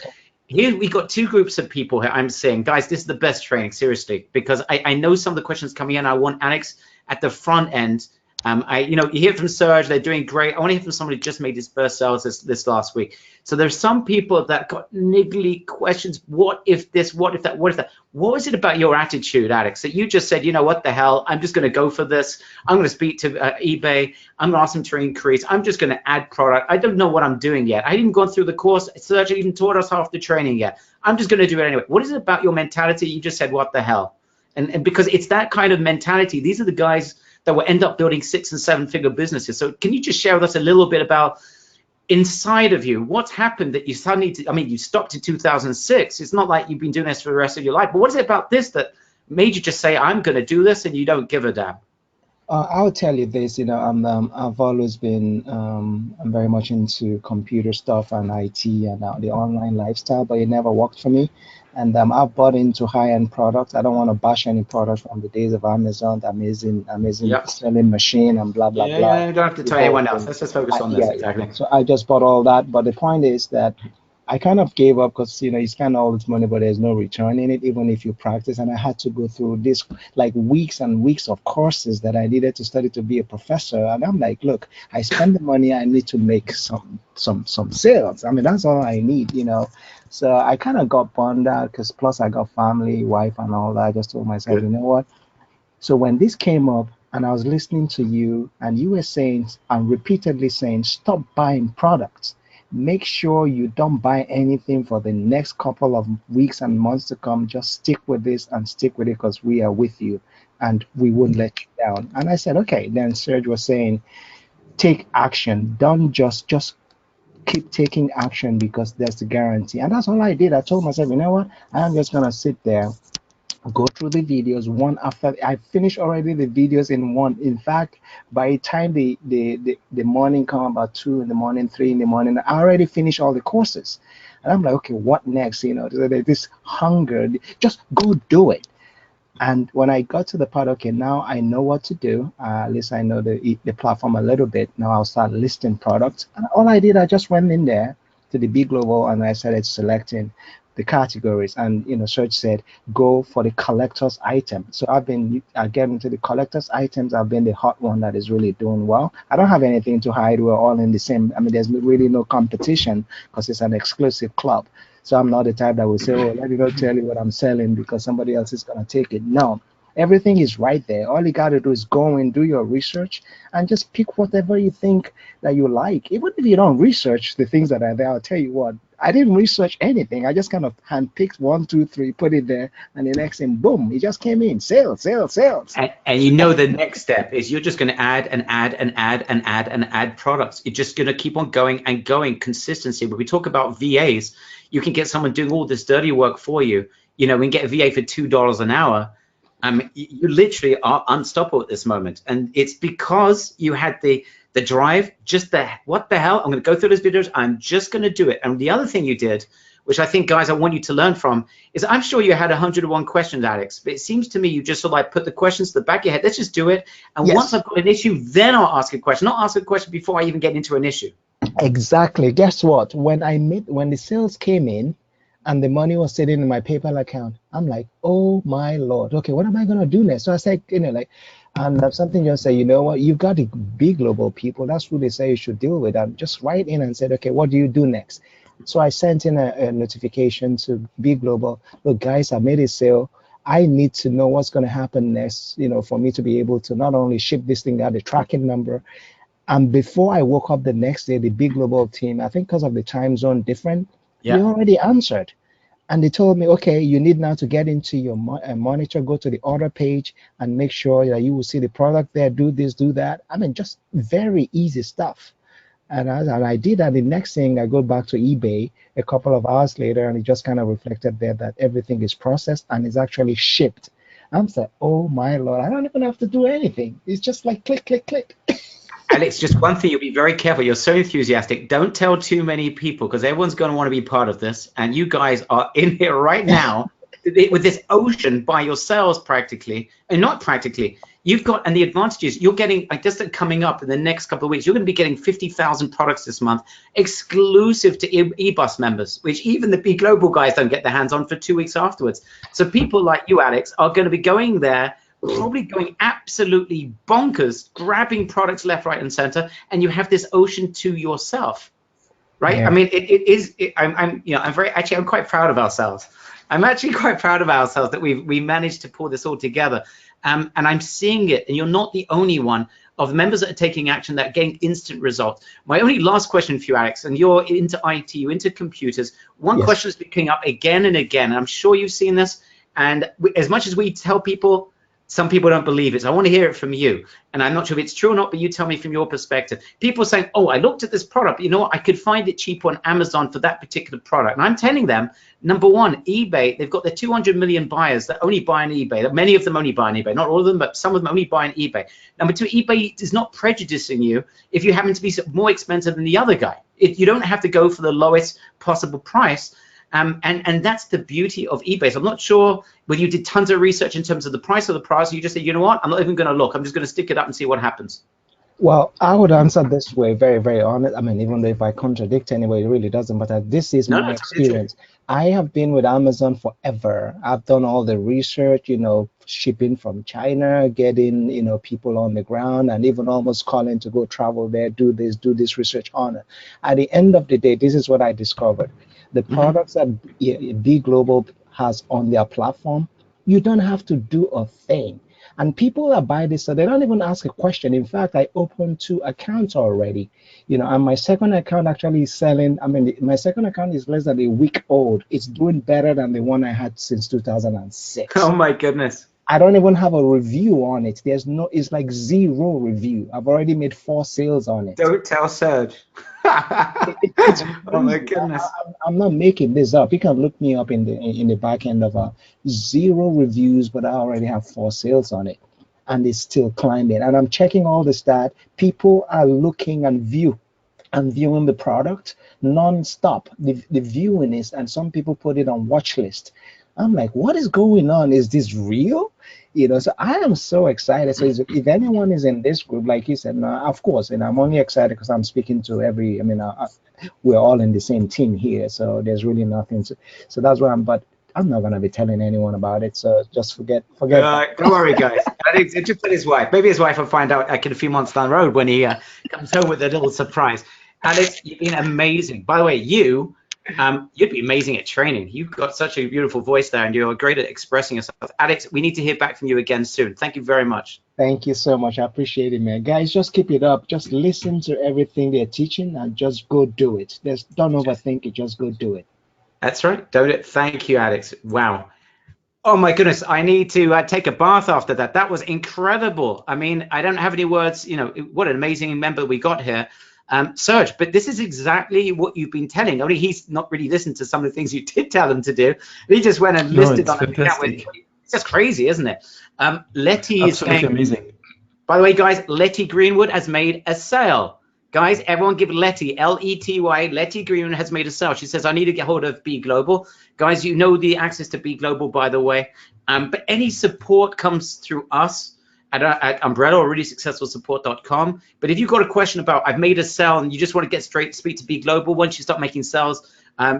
here we got two groups of people here. I'm saying, guys, this is the best training, seriously, because I know some of the questions coming in. I want Alex at the front end. You hear from Serge, they're doing great. I want to hear from somebody who just made his first sales this last week. So there's some people that got niggly questions. What if this? What if that? What if that? What was it about your attitude, Alex, that you just said, you know what the hell? I'm just going to go for this. I'm going to speak to eBay. I'm going to ask them to increase. I'm just going to add product. I don't know what I'm doing yet. I haven't gone through the course. Serge even taught us half the training yet. I'm just going to do it anyway. What is it about your mentality? You just said, what the hell? And because it's that kind of mentality, these are the guys that will end up building 6- and 7-figure businesses. So can you just share with us a little bit about inside of you, what's happened that you suddenly, I mean, you stopped in 2006. It's not like you've been doing this for the rest of your life, but what is it about this that made you just say, I'm going to do this, and you don't give a damn? I'll tell you this, I've always been, I'm very much into computer stuff and IT and the online lifestyle, but it never worked for me. And I've bought into high-end products. I don't want to bash any product from the days of Amazon, the amazing selling machine and blah, blah, blah. Yeah, you don't have to tell anyone else. Let's just focus on this, exactly. So I just bought all that. But the point is that I kind of gave up because, you spend all this money, but there's no return in it, even if you practice. And I had to go through this like weeks and weeks of courses that I needed to study to be a professor. And I'm like, look, I spend the money, I need to make some sales. I mean, that's all I need, So I kind of got burned out because plus I got family, wife and all that. I just told myself, you know what? So when this came up and I was listening to you and you were saying and repeatedly saying, stop buying products. Make sure you don't buy anything for the next couple of weeks and months to come. Just stick with this and stick with it because we are with you and we won't let you down. And I said, okay. Then Serge was saying, take action. Don't just keep taking action because there's the guarantee. And that's all I did. I told myself, you know what? I'm just going to sit there, go through the videos one after. I finished already the videos in one. In fact, by the time the morning come, about 2 in the morning, 3 in the morning, I already finished all the courses. And I'm like, okay, what next? This hunger, just go do it. And when I got to the part, okay, now I know what to do. At least I know the platform a little bit. Now I'll start listing products. And all I did, I just went in there to the Be Global and I started selecting the categories. And Serge said, go for the collector's item. So I've been getting to the collector's items. I've been the hot one that is really doing well. I don't have anything to hide. We're all in the same. I mean, there's really no competition because it's an exclusive club. So I'm not the type that will say, oh, let me not tell you what I'm selling because somebody else is going to take it. No, everything is right there. All you got to do is go and do your research and just pick whatever you think that you like. Even if you don't research the things that are there, I'll tell you what, I didn't research anything. I just kind of handpicked 1, 2, 3, put it there, and the next thing, boom, it just came in. Sales, sales, sales. And the next step is you're just going to add and add and add and add and add products. You're just going to keep on going and going. Consistency. When we talk about VAs, you can get someone doing all this dirty work for you. We can get a VA for $2 an hour. You literally are unstoppable at this moment. And it's because you had the drive, what the hell? I'm going to go through those videos. I'm just going to do it. And the other thing you did, which I think, guys, I want you to learn from, is I'm sure you had 101 questions, Alex, but it seems to me you just sort of like put the questions to the back of your head. Let's just do it. And once I've got an issue, then I'll ask a question, not ask a question before I even get into an issue. Exactly. Guess what? When the sales came in and the money was sitting in my PayPal account, I'm like, oh my Lord. Okay, what am I gonna do next? So I said, and something just say, you know what? You've got the big global people. That's who they say you should deal with. And just write in and said, okay, what do you do next? So I sent in a notification to Big Global. Look, guys, I made a sale. I need to know what's going to happen next, for me to be able to not only ship this thing out, the tracking number. And before I woke up the next day, the Big Global team, I think because of the time zone different, they already answered. And they told me, okay, you need now to get into your monitor, go to the order page and make sure that you will see the product there, do this, do that. I mean, just very easy stuff. And I did that. The next thing, I go back to eBay a couple of hours later, and it just kind of reflected there that everything is processed and is actually shipped. I'm like, oh my Lord, I don't even have to do anything. It's just like click, click, click. Alex, just one thing, you'll be very careful. You're so enthusiastic. Don't tell too many people because everyone's going to want to be part of this. And you guys are in here right now with this ocean by yourselves practically, and not practically. You've got, and the advantages, you're getting, I guess, coming up in the next couple of weeks, you're going to be getting 50,000 products this month exclusive to eBus members, which even the B Global guys don't get their hands on for 2 weeks afterwards. So people like you, Alex, are going to be going there, probably going absolutely bonkers, grabbing products left, right, and center, and you have this ocean to yourself, right? Yeah. I mean, I'm quite proud of ourselves. I'm actually quite proud of ourselves that we managed to pull this all together. And I'm seeing it, and you're not the only one of the members that are taking action that are getting instant results. My only last question for you, Alex, and you're into IT, you're into computers. One question has been coming up again and again, and I'm sure you've seen this. And as much as we tell people, some people don't believe it. So I want to hear it from you. And I'm not sure if it's true or not, but you tell me from your perspective. People are saying, oh, I looked at this product. You know what? I could find it cheap on Amazon for that particular product. And I'm telling them, number one, eBay, they've got their 200 million buyers that only buy on eBay. Many of them only buy on eBay. Not all of them, but some of them only buy on eBay. Number two, eBay is not prejudicing you if you happen to be more expensive than the other guy. You don't have to go for the lowest possible price. And that's the beauty of eBay. So I'm not sure whether you did tons of research in terms of the price of the product, or you just said, you know what, I'm not even going to look. I'm just going to stick it up and see what happens. Well, I would answer this way, very, very honest. I mean, even though if I contradict anyway, it really doesn't matter. This is my experience. I have been with Amazon forever. I've done all the research, you know, shipping from China, getting, you know, people on the ground, and even almost calling to go travel there, do this research on it. At the end of the day, this is what I discovered. The products that B Global has on their platform, you don't have to do a thing. And people that buy this, so they don't even ask a question. In fact, I opened 2 accounts already, you know, and my second account actually is selling. I mean, my second account is less than a week old. It's doing better than the one I had since 2006. Oh my goodness. I don't even have a review on it. There's no, it's like 0 review. I've already made 4 sales on it. Don't tell Serge. Oh my goodness. I'm not making this up. You can look me up in the back end of 0 reviews, but I already have 4 sales on it, and it's still climbing. And I'm checking all the stats. People are looking and viewing the product non-stop. The viewing is, and some people put it on watch list. I'm like, what is going on? Is this real? You know, so I am so excited. So if anyone is in this group, like you said, of course, and I'm only excited because I'm speaking to every, I mean, we're all in the same team here. So there's really nothing to, so that's why but I'm not going to be telling anyone about it. So just forget. Don't worry, guys. I think just put his wife. Maybe his wife will find out like in a few months down the road when he comes home with a little surprise. Alex, you've been amazing. By the way, you'd be amazing at training. You've got such a beautiful voice there, and you're great at expressing yourself. Alex, we need to hear back from you again soon. Thank you very much. Thank you so much. I appreciate it, man. Guys, just keep it up. Just listen to everything they're teaching and just go do it. Don't overthink it. Just go do it. That's right. Do it. Thank you, Alex. Wow. Oh my goodness. I need to take a bath after that. That was incredible. I mean, I don't have any words. You know, what an amazing member we got here. Serge, but this is exactly what you've been telling. I mean, he's not really listened to some of the things you did tell him to do. He just went and listed on an account. It's just crazy, isn't it? Letty is saying, amazing. By the way, guys, Letty Greenwood has made a sale. Guys, everyone give Letty, L-E-T-Y, Letty Greenwood has made a sale. She says, I need to get hold of B Global. Guys, you know the access to B Global, by the way. But any support comes through us at Umbrella or reallysuccessfulsupport.com. But if you've got a question about, I've made a sale and you just want to get straight to speak to B Global, once you start making sales,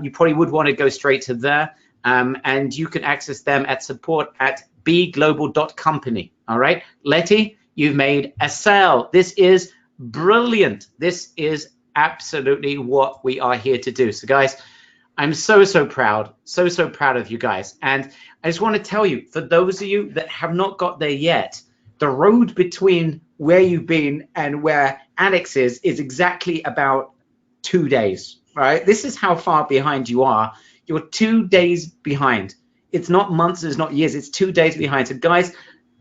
you probably would want to go straight to there. And you can access them at support@bglobal.company. All right, Letty, you've made a sale. This is brilliant. This is absolutely what we are here to do. So guys, I'm so proud, so proud of you guys. And I just want to tell you, for those of you that have not got there yet, the road between where you've been and where Alex is exactly about 2 days, right? This is how far behind you are. You're 2 days behind. It's not months, it's not years, it's 2 days behind. So guys,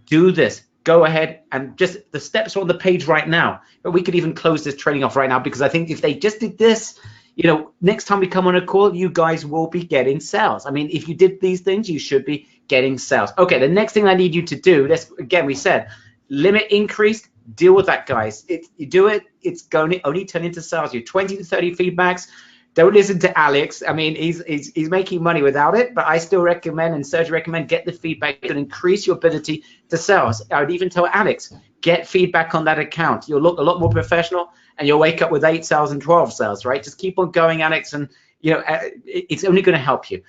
do this. Go ahead and just, the steps are on the page right now. But we could even close this training off right now, because I think if they just did this, you know, next time we come on a call, you guys will be getting sales. I mean, if you did these things, you should be getting sales. Okay, the next thing I need you to do, this again, we said, limit increased, Deal with that, guys. You do it, it's going to only turn into sales. You 20 to 30 feedbacks. Don't listen to Alex. I mean, he's making money without it, but I still recommend, and Serge recommend, get the feedback. It can increase your ability to sales. I would even tell Alex, get feedback on that account. You'll look a lot more professional, and you'll wake up with 8 sales and 12 sales, right? Just keep on going, Alex, and it's only going to help you.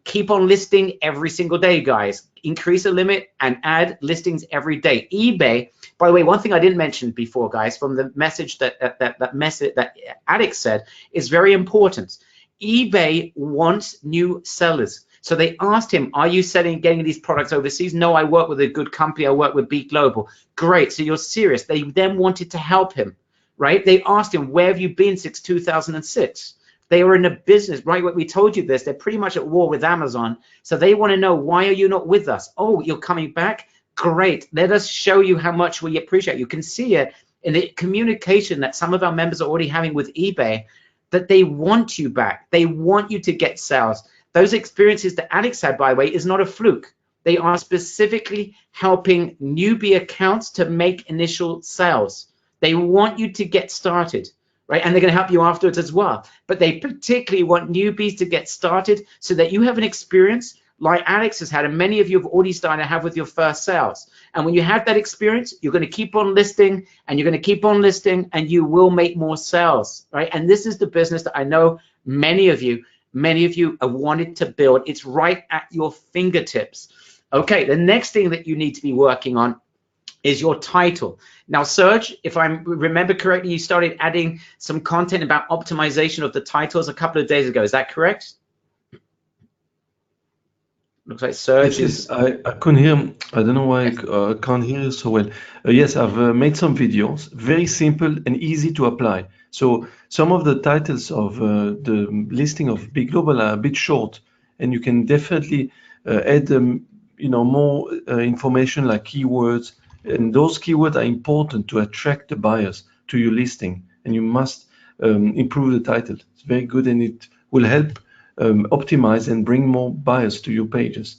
Keep on listing every single day, guys. Increase the limit and add listings every day. eBay, by the way, one thing I didn't mention before, guys, from the message that Alex said is very important. eBay wants new sellers. So they asked him, are you getting these products overseas? No, I work with a good company. I work with B Global. Great, so you're serious. They then wanted to help him, right? They asked him, where have you been since 2006? They were in a business, right? We told you this. They're pretty much at war with Amazon. So they want to know, why are you not with us? Oh, you're coming back? Great. Let us show you how much we appreciate. You can see it in the communication that some of our members are already having with eBay, that they want you back. They want you to get sales. Those experiences that Alex had, by the way, is not a fluke. They are specifically helping newbie accounts to make initial sales. They want you to get started. Right, and they're going to help you afterwards as well. But they particularly want newbies to get started so that you have an experience like Alex has had, and many of you have already started to have with your first sales. And when you have that experience, you're going to keep on listing, and you're going to keep on listing, and you will make more sales, right? And this is the business that I know many of you have wanted to build. It's right at your fingertips. Okay, the next thing that you need to be working on is your title. Now, Serge, if I remember correctly, you started adding some content about optimization of the titles a couple of days ago. Is that correct? Looks like Serge is... I couldn't hear. I don't know why I can't hear you so well. Yes, I've made some videos, very simple and easy to apply. So some of the titles of the listing of Big Global are a bit short, and you can definitely add more information like keywords. And those keywords are important to attract the buyers to your listing, and you must improve the title. It's very good, and it will help optimize and bring more buyers to your pages.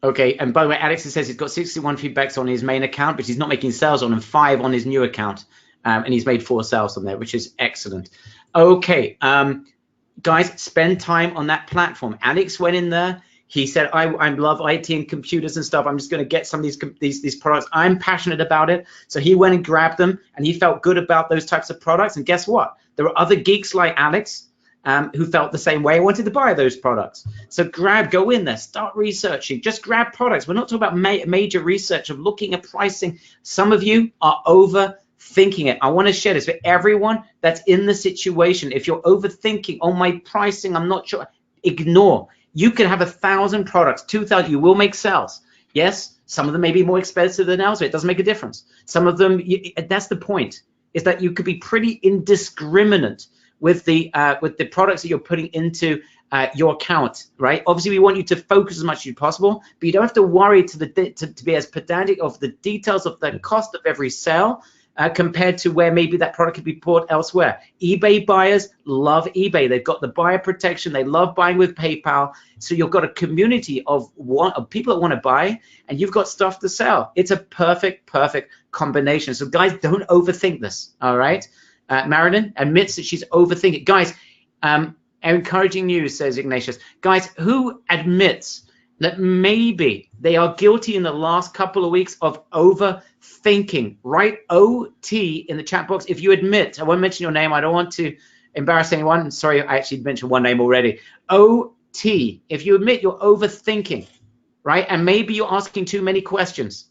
Okay, and by the way, Alex says he's got 61 feedbacks on his main account, but he's not making sales on, and 5 on his new account, and he's made 4 sales on there, which is excellent. Okay, guys, spend time on that platform. Alex went in there. He said, I love IT and computers and stuff. I'm just going to get some of these products. I'm passionate about it. So he went and grabbed them, and he felt good about those types of products. And guess what? There were other geeks like Alex who felt the same way and wanted to buy those products. So go in there, start researching. Just grab products. We're not talking about major research of looking at pricing. Some of you are overthinking it. I want to share this with everyone that's in the situation. If you're overthinking, oh, my pricing, I'm not sure, ignore. You can have 1,000 products, 2,000, you will make sales. Yes, some of them may be more expensive than elsewhere. It doesn't make a difference. Some of them, that's the point, is that you could be pretty indiscriminate with the products that you're putting into your account, right? Obviously, we want you to focus as much as possible, but you don't have to worry to be as pedantic of the details of the cost of every sale. Compared to where maybe that product could be bought elsewhere. eBay buyers love eBay. They've got the buyer protection. They love buying with PayPal. So you've got a community of people that want to buy, and you've got stuff to sell. It's a perfect combination. So guys, don't overthink this, all right? Marilyn admits that she's overthinking. Guys, encouraging news, says Ignatius. Guys, who admits that maybe they are guilty in the last couple of weeks of overthinking? Write OT in the chat box if you admit. I won't mention your name. I don't want to embarrass anyone. Sorry, I actually mentioned one name already. OT, if you admit you're overthinking, right? And maybe you're asking too many questions.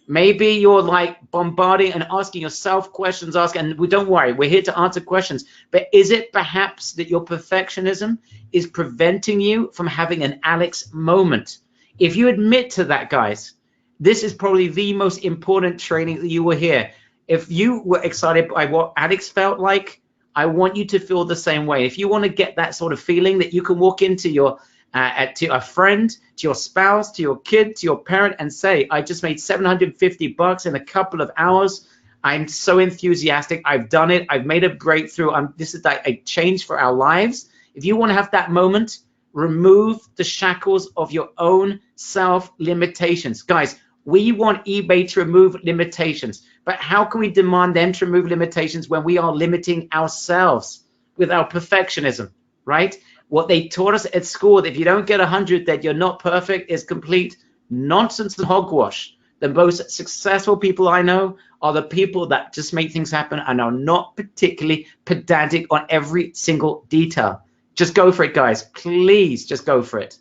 Maybe you're like bombarding and asking yourself questions, and don't worry, we're here to answer questions. But is it perhaps that your perfectionism is preventing you from having an Alex moment? If you admit to that, guys, this is probably the most important training that you will hear. If you were excited by what Alex felt like, I want you to feel the same way. If you want to get that sort of feeling that you can walk into your to a friend, to your spouse, to your kid, to your parent, and say, I just made $750 in a couple of hours. I'm so enthusiastic. I've done it. I've made a breakthrough. This is like a change for our lives. If you want to have that moment, remove the shackles of your own self limitations. Guys, We want eBay to remove limitations, but how can we demand them to remove limitations when we are limiting ourselves with our perfectionism, right? What they taught us at school, that if you don't get 100, that you're not perfect, is complete nonsense and hogwash. The most successful people I know are the people that just make things happen and are not particularly pedantic on every single detail. Just go for it, guys. Please just go for it.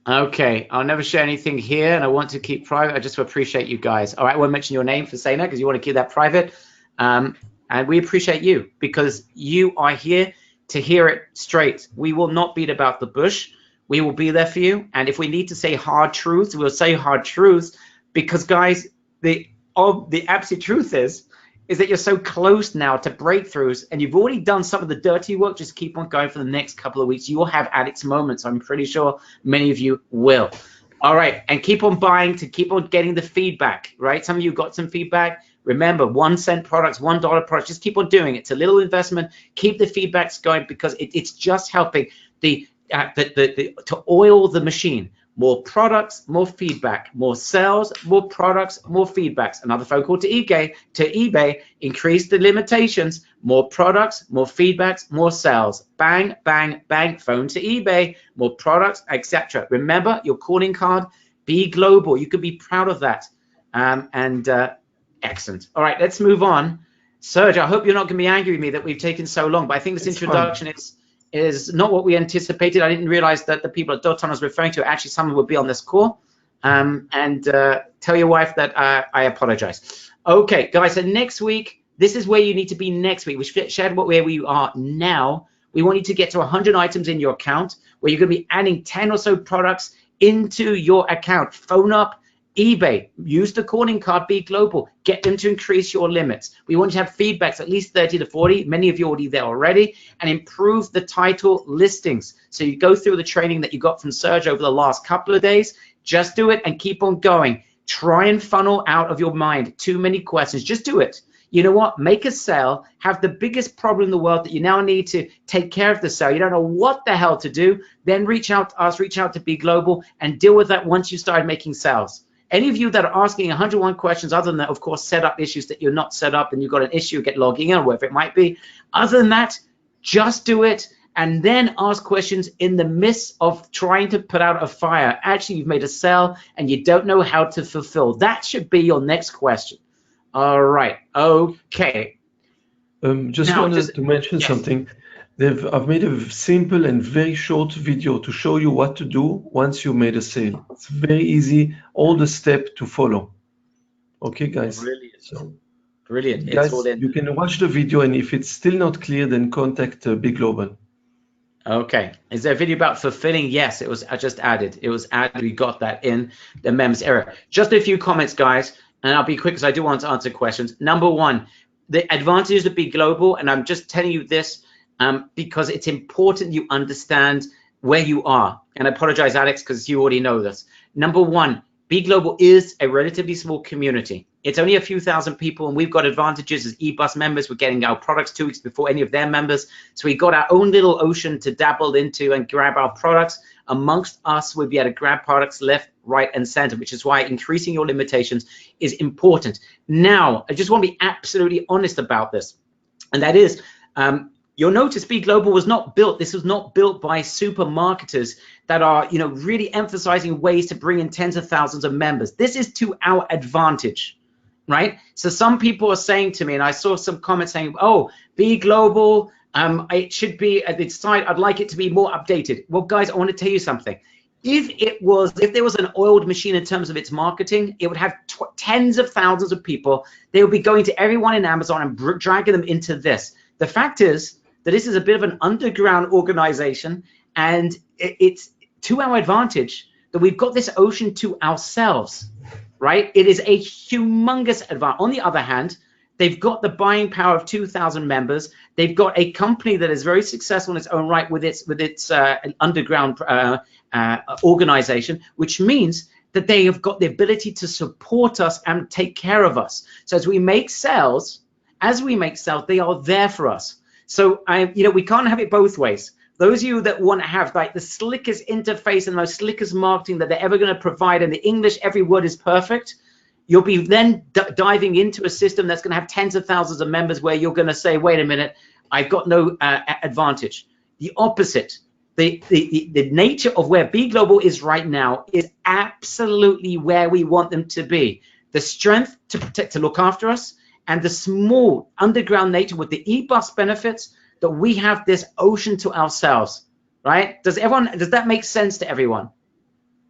Okay, I'll never share anything here, and I want to keep private. I just appreciate you guys. All right, I won't mention your name for saying that because you want to keep that private. And we appreciate you because you are here to hear it straight. We will not beat about the bush. We will be there for you. And if we need to say hard truths, we'll say hard truths, because guys, the absolute truth is that you're so close now to breakthroughs, and you've already done some of the dirty work. Just keep on going for the next couple of weeks. You will have addicts moments. I'm pretty sure many of you will. All right, and keep on buying to keep on getting the feedback, right? Some of you got some feedback. Remember, 1-cent products, $1 products, just keep on doing it. It's a little investment. Keep the feedbacks going, because it's just helping to oil the machine. More products, more feedback, more sales, more products, more feedbacks. Another phone call to eBay, increase the limitations, more products, more feedbacks, more sales. Bang, bang, bang, phone to eBay, more products, etc. Remember your calling card, be global. You could be proud of that. Excellent. All right, let's move on. Serge, I hope you're not going to be angry with me that we've taken so long, but I think this introduction is not what we anticipated. I didn't realize that the people at Doton was referring to, actually someone would be on this call. Tell your wife that I apologize. Okay, guys, so next week, this is where you need to be next week. We shared where we are now. We want you to get to 100 items in your account, where you're going to be adding 10 or so products into your account. Phone up eBay, use the calling card, be global, get them to increase your limits. We want you to have feedbacks, at least 30 to 40, many of you are already there already, and improve the title listings. So you go through the training that you got from Serge over the last couple of days, just do it and keep on going. Try and funnel out of your mind too many questions, just do it. You know what, make a sale, have the biggest problem in the world that you now need to take care of the sale. You don't know what the hell to do, then reach out to us, reach out to Be Global, and deal with that once you start making sales. Any of you that are asking 101 questions, other than that, of course, set up issues that you're not set up and you've got an issue, get logging in or whatever it might be. Other than that, just do it and then ask questions in the midst of trying to put out a fire. Actually, you've made a sale and you don't know how to fulfill. That should be your next question. All right. Okay. Just wanted to mention something. I've made a simple and very short video to show you what to do once you made a sale. It's very easy, all the steps to follow. Okay, guys? Brilliant. So, brilliant. Guys, you can watch the video, and if it's still not clear, then contact Big Global. Okay. Is there a video about fulfilling? Yes, it was. I just added. It was added. We got that in the members area. Just a few comments, guys, and I'll be quick because I do want to answer questions. Number one, the advantages of Be Global, and I'm just telling you this because it's important you understand where you are. And I apologize, Alex, because you already know this. Number one, Be Global is a relatively small community. It's only a few thousand people, and we've got advantages as eBus members. We're getting our products 2 weeks before any of their members. So we got our own little ocean to dabble into and grab our products. Amongst us, we'll be able to grab products left, right, and center, which is why increasing your limitations is important. Now, I just want to be absolutely honest about this, and that is, you'll notice Be Global was not built. This was not built by super marketers that are, really emphasizing ways to bring in tens of thousands of members. This is to our advantage, right? So some people are saying to me, and I saw some comments saying, "Oh, Be Global, it should be at its site. I'd like it to be more updated." Well, guys, I want to tell you something. If there was an oiled machine in terms of its marketing, it would have tens of thousands of people. They would be going to everyone in Amazon and dragging them into this. The fact is that this is a bit of an underground organization, and it's to our advantage that we've got this ocean to ourselves, right? It is a humongous advantage. On the other hand, they've got the buying power of 2,000 members. They've got a company that is very successful in its own right with its underground organization, which means that they have got the ability to support us and take care of us. So as we make sales, they are there for us. So we can't have it both ways. those of you that want to have like the slickest interface and the most slickest marketing that they're ever going to provide, and the English, every word is perfect, you'll be then diving into a system that's going to have tens of thousands of members where you're going to say, wait a minute, I've got no advantage. The opposite. The nature of where B Global is right now is absolutely where we want them to be. The strength to protect, to look after us, and the small underground nature with the e-bus benefits, that we have this ocean to ourselves, right? Does that make sense to everyone?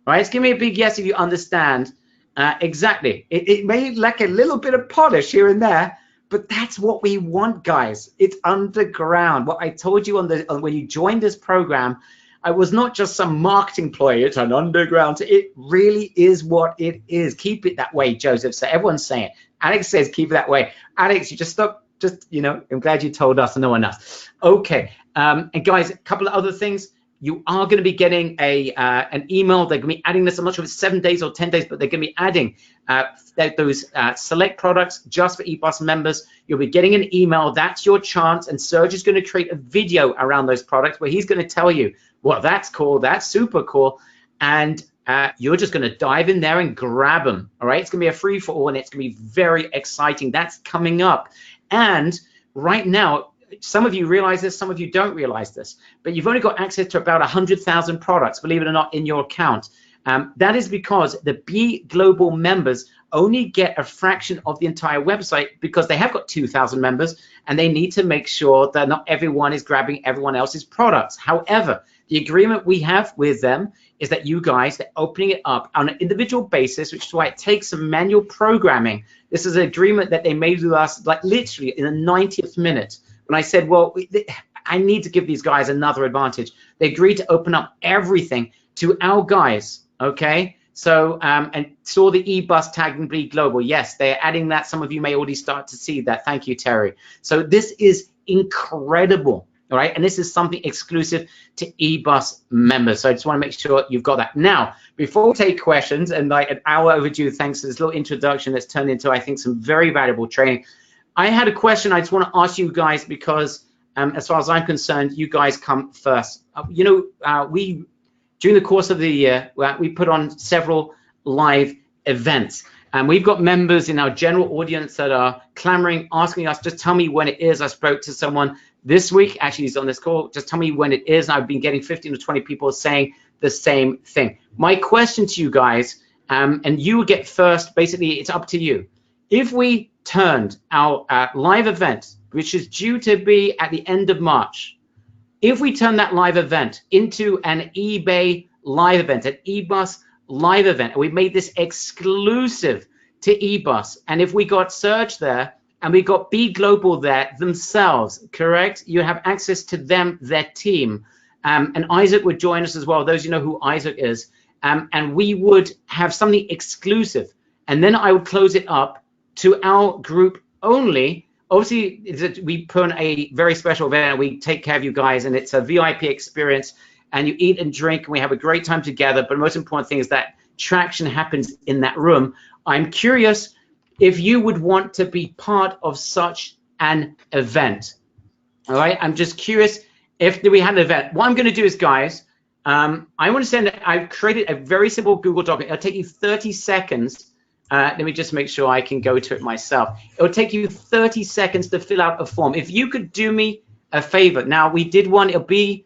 Right? Give me a big yes if you understand. Exactly. It may lack a little bit of polish here and there, but that's what we want, guys. It's underground. What I told you when you joined this program, I was not just some marketing ploy. It's an underground. It really is what it is. Keep it that way, Joseph. So everyone's saying it. Alex says keep it that way. Alex, you just stop. Just, you know, I'm glad you told us and no one else. Okay. And guys, a couple of other things. You are going to be getting an email. They're going to be adding this. I'm not sure if it's 7 days or 10 days, but they're going to be adding those select products just for eBus members. You'll be getting an email. That's your chance. And Serge is going to create a video around those products where he's going to tell you, well, that's cool. That's super cool. And you're just going to dive in there and grab them. All right. It's going to be a free for all, and it's going to be very exciting. That's coming up. And right now, some of you realize this, some of you don't realize this, but you've only got access to about 100,000 products, believe it or not, in your account. That is because the B Global members only get a fraction of the entire website, because they have got 2,000 members and they need to make sure that not everyone is grabbing everyone else's products. However, the agreement we have with them is that you guys, they're opening it up on an individual basis, which is why it takes some manual programming. This is an agreement that they made with us, like literally in the 90th minute. When I said, well, I need to give these guys another advantage, they agreed to open up everything to our guys, okay? So, and saw the eBus tag in B Global. Yes, they're adding that. Some of you may already start to see that. Thank you, Terry. So this is incredible, all right? And this is something exclusive to eBus members. So I just want to make sure you've got that. Now, before we take questions, and like an hour overdue, thanks to this little introduction that's turned into, I think, some very valuable training. I had a question I just want to ask you guys, because as far as I'm concerned, you guys come first. You know, we, during the course of the year, we put on several live events. And we've got members in our general audience that are clamoring, asking us, just tell me when it is. I spoke to someone this week, actually he's on this call, just tell me when it is. And I've been getting 15 to 20 people saying the same thing. My question to you guys, and you get first, basically it's up to you. If we turned our live event, which is due to be at the end of March, if we turn that live event into an eBay live event, an eBus live event, and we made this exclusive to eBus, and if we got Serge there and we got B Global there themselves, correct? You have access to them, their team, and Isaac would join us as well. Those you know who Isaac is, and we would have something exclusive, and then I would close it up to our group only. Obviously, we put on a very special event and we take care of you guys, and it's a VIP experience, and you eat and drink and we have a great time together. But the most important thing is that traction happens in that room. I'm curious if you would want to be part of such an event. All right, I'm just curious if we had an event. What I'm going to do is, guys, I want to send, I've created a very simple Google Doc. It'll take you 30 seconds. Let me just make sure I can go to it myself. It will take you 30 seconds to fill out a form. If you could do me a favor. Now, we did one. It'll be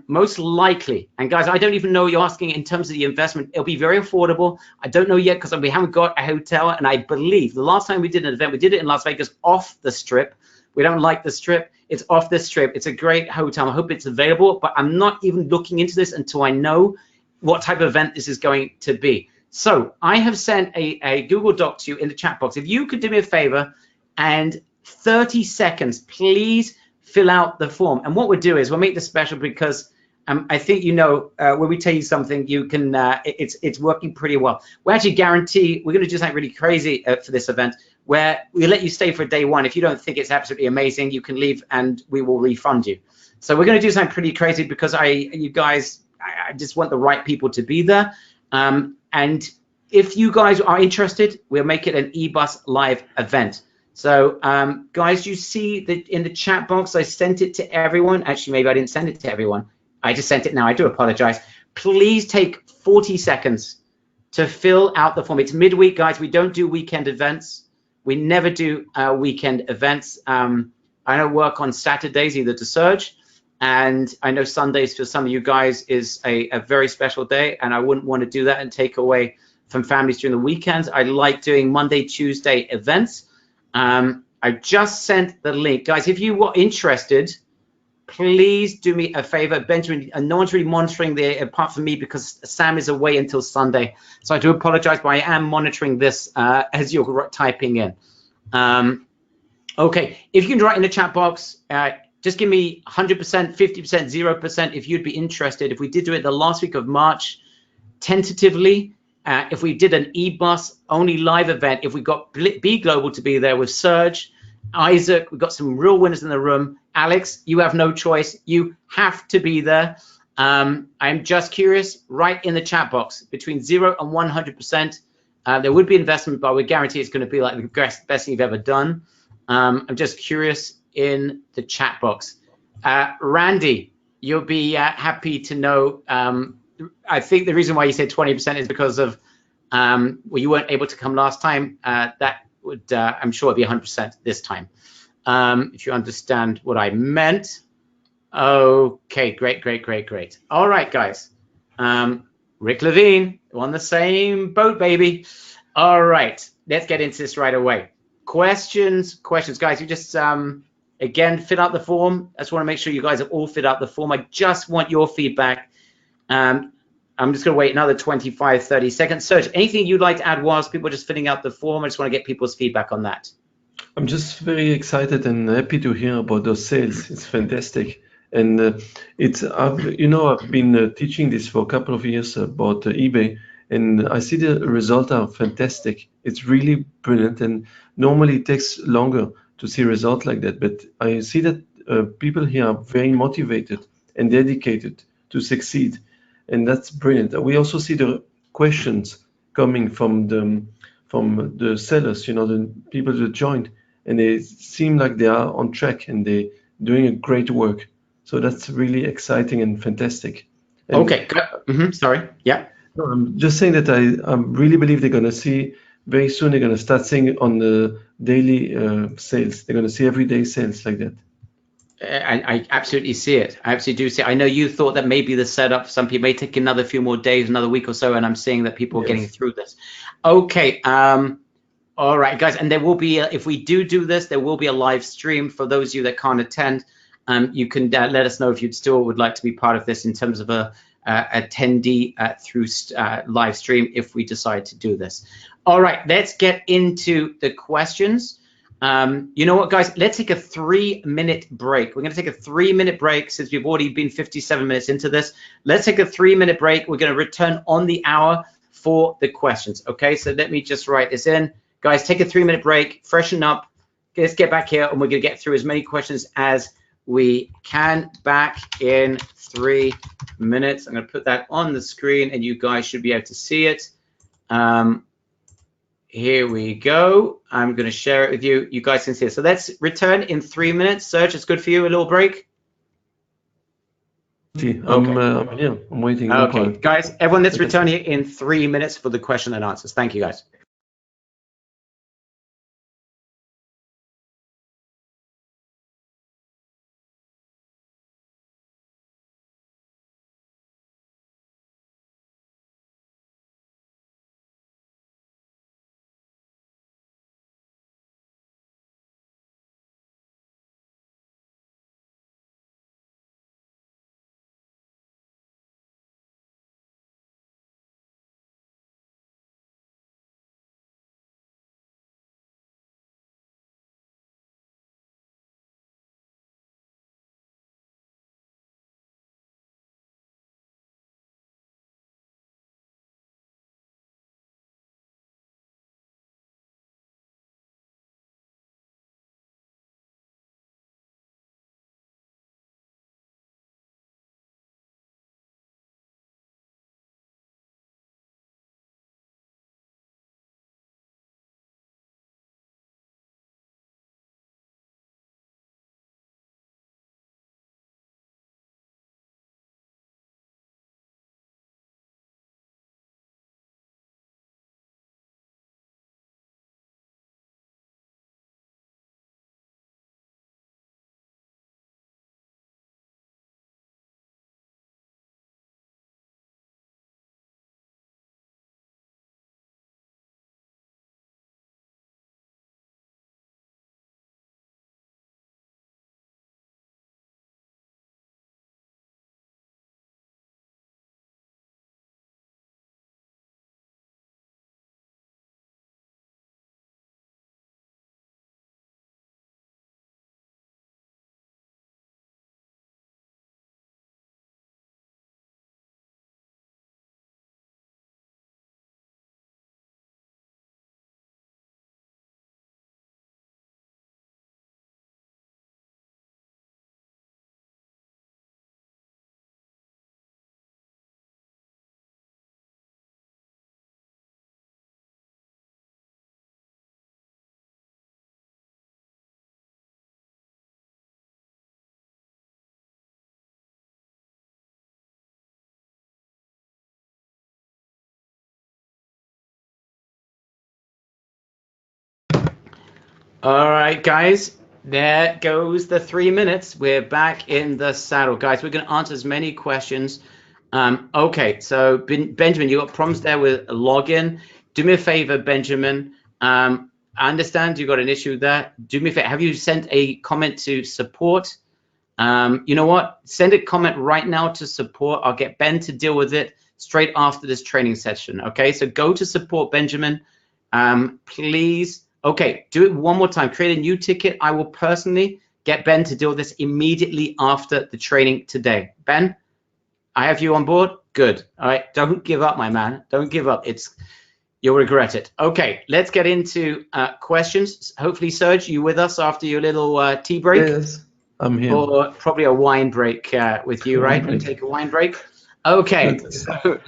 most likely, and guys, I don't even know what you're asking in terms of the investment. It'll be very affordable. I don't know yet because we haven't got a hotel, and I believe the last time we did an event, we did it in Las Vegas off the Strip. We don't like the Strip. It's off the Strip. It's a great hotel. I hope it's available, but I'm not even looking into this until I know what type of event this is going to be. So I have sent a Google Doc to you in the chat box. If you could do me a favor and 30 seconds, please fill out the form. And what we'll do is we'll make this special because I think, you know, when we tell you something, you can, it's working pretty well. We actually guarantee we're going to do something really crazy for this event where we let you stay for day one. If you don't think it's absolutely amazing, you can leave and we will refund you. So we're going to do something pretty crazy because you guys, I just want the right people to be there. And if you guys are interested, we'll make it an eBus live event. So guys, you see that in the chat box, I sent it to everyone. Actually, maybe I didn't send it to everyone. I just sent it now. I do apologize. Please take 40 seconds to fill out the form. It's midweek, guys. We don't do weekend events. We never do weekend events. I know work on Saturdays, either to Surge, and I know Sundays for some of you guys is a very special day, and I wouldn't want to do that and take away from families during the weekends. I like doing Monday, Tuesday events. I just sent the link. Guys, if you were interested, please do me a favor. Benjamin, no one's really monitoring there apart from me because Sam is away until Sunday. So I do apologize, but I am monitoring this as you're typing in. Okay, if you can write in the chat box, just give me 100%, 50%, 0% if you'd be interested. If we did do it the last week of March, tentatively, if we did an eBus only live event, if we got B Global to be there with Serge, Isaac, we've got some real winners in the room. Alex, you have no choice. You have to be there. I'm just curious, write in the chat box between 0 and 100%. There would be investment, but we guarantee it's going to be like the best thing you've ever done. I'm just curious in the chat box. Randy, you'll be happy to know. I think the reason why you said 20% is because of well, you weren't able to come last time. That would, I'm sure, it'd be 100% this time. If you understand what I meant. Okay, great. All right, guys. Rick Levine, on the same boat, baby. All right, let's get into this right away. Questions, guys. You just again fill out the form. I just want to make sure you guys have all filled out the form. I just want your feedback. I'm just going to wait another 25, 30 seconds. Serge, anything you'd like to add whilst people are just filling out the form? I just want to get people's feedback on that. I'm just very excited and happy to hear about those sales. It's fantastic. And I've been teaching this for a couple of years about eBay, and I see the results are fantastic. It's really brilliant, and normally it takes longer to see results like that. But I see that people here are very motivated and dedicated to succeed, and that's brilliant. We also see the questions coming from the sellers, the people that joined, and they seem like they are on track and they're doing a great work. So that's really exciting and fantastic. And okay, sorry. Yeah. No, I'm just saying that I really believe they're going to see very soon, they're going to start seeing on the daily sales. They're going to see everyday sales like that. I absolutely see it. I absolutely do see it. I know you thought that maybe the setup, some people may take another few more days, another week or so, and I'm seeing that people are getting through this. Okay. All right, guys, and there will be, if we do this, there will be a live stream for those of you that can't attend. You can let us know if you still would like to be part of this in terms of a attendee through live stream if we decide to do this. All right, let's get into the questions. You know what, guys? Let's take a 3-minute break. We're going to take a 3-minute break since we've already been 57 minutes into this. Let's take a 3-minute break. We're going to return on the hour for the questions. Okay, so let me just write this in. Guys, take a 3-minute break, freshen up. Let's get back here, and we're going to get through as many questions as we can. Back in 3 minutes. I'm going to put that on the screen, and you guys should be able to see it. Here we go. I'm going to share it with you. You guys can see it. So let's return in 3 minutes. Serge, it's good for you, a little break? I'm here. I'm waiting. Okay, guys, everyone, let's return here in 3 minutes for the question and answers. Thank you, guys. All right, guys. There goes the 3 minutes. We're back in the saddle, guys. We're going to answer as many questions. Okay, so Benjamin, you got problems there with login. Do me a favor, Benjamin. I understand you got an issue there. Do me a favor. Have you sent a comment to support? You know what? Send a comment right now to support. I'll get Ben to deal with it straight after this training session. Okay, so go to support, Benjamin. Please. Okay, do it one more time. Create a new ticket. I will personally get Ben to deal with this immediately after the training today. Ben, I have you on board. Good. All right, don't give up, my man. Don't give up. You'll regret it. Okay, let's get into questions. Hopefully, Serge, you with us after your little tea break? Yes, I'm here. Or probably a wine break with you, right? You take a wine break. Okay, so,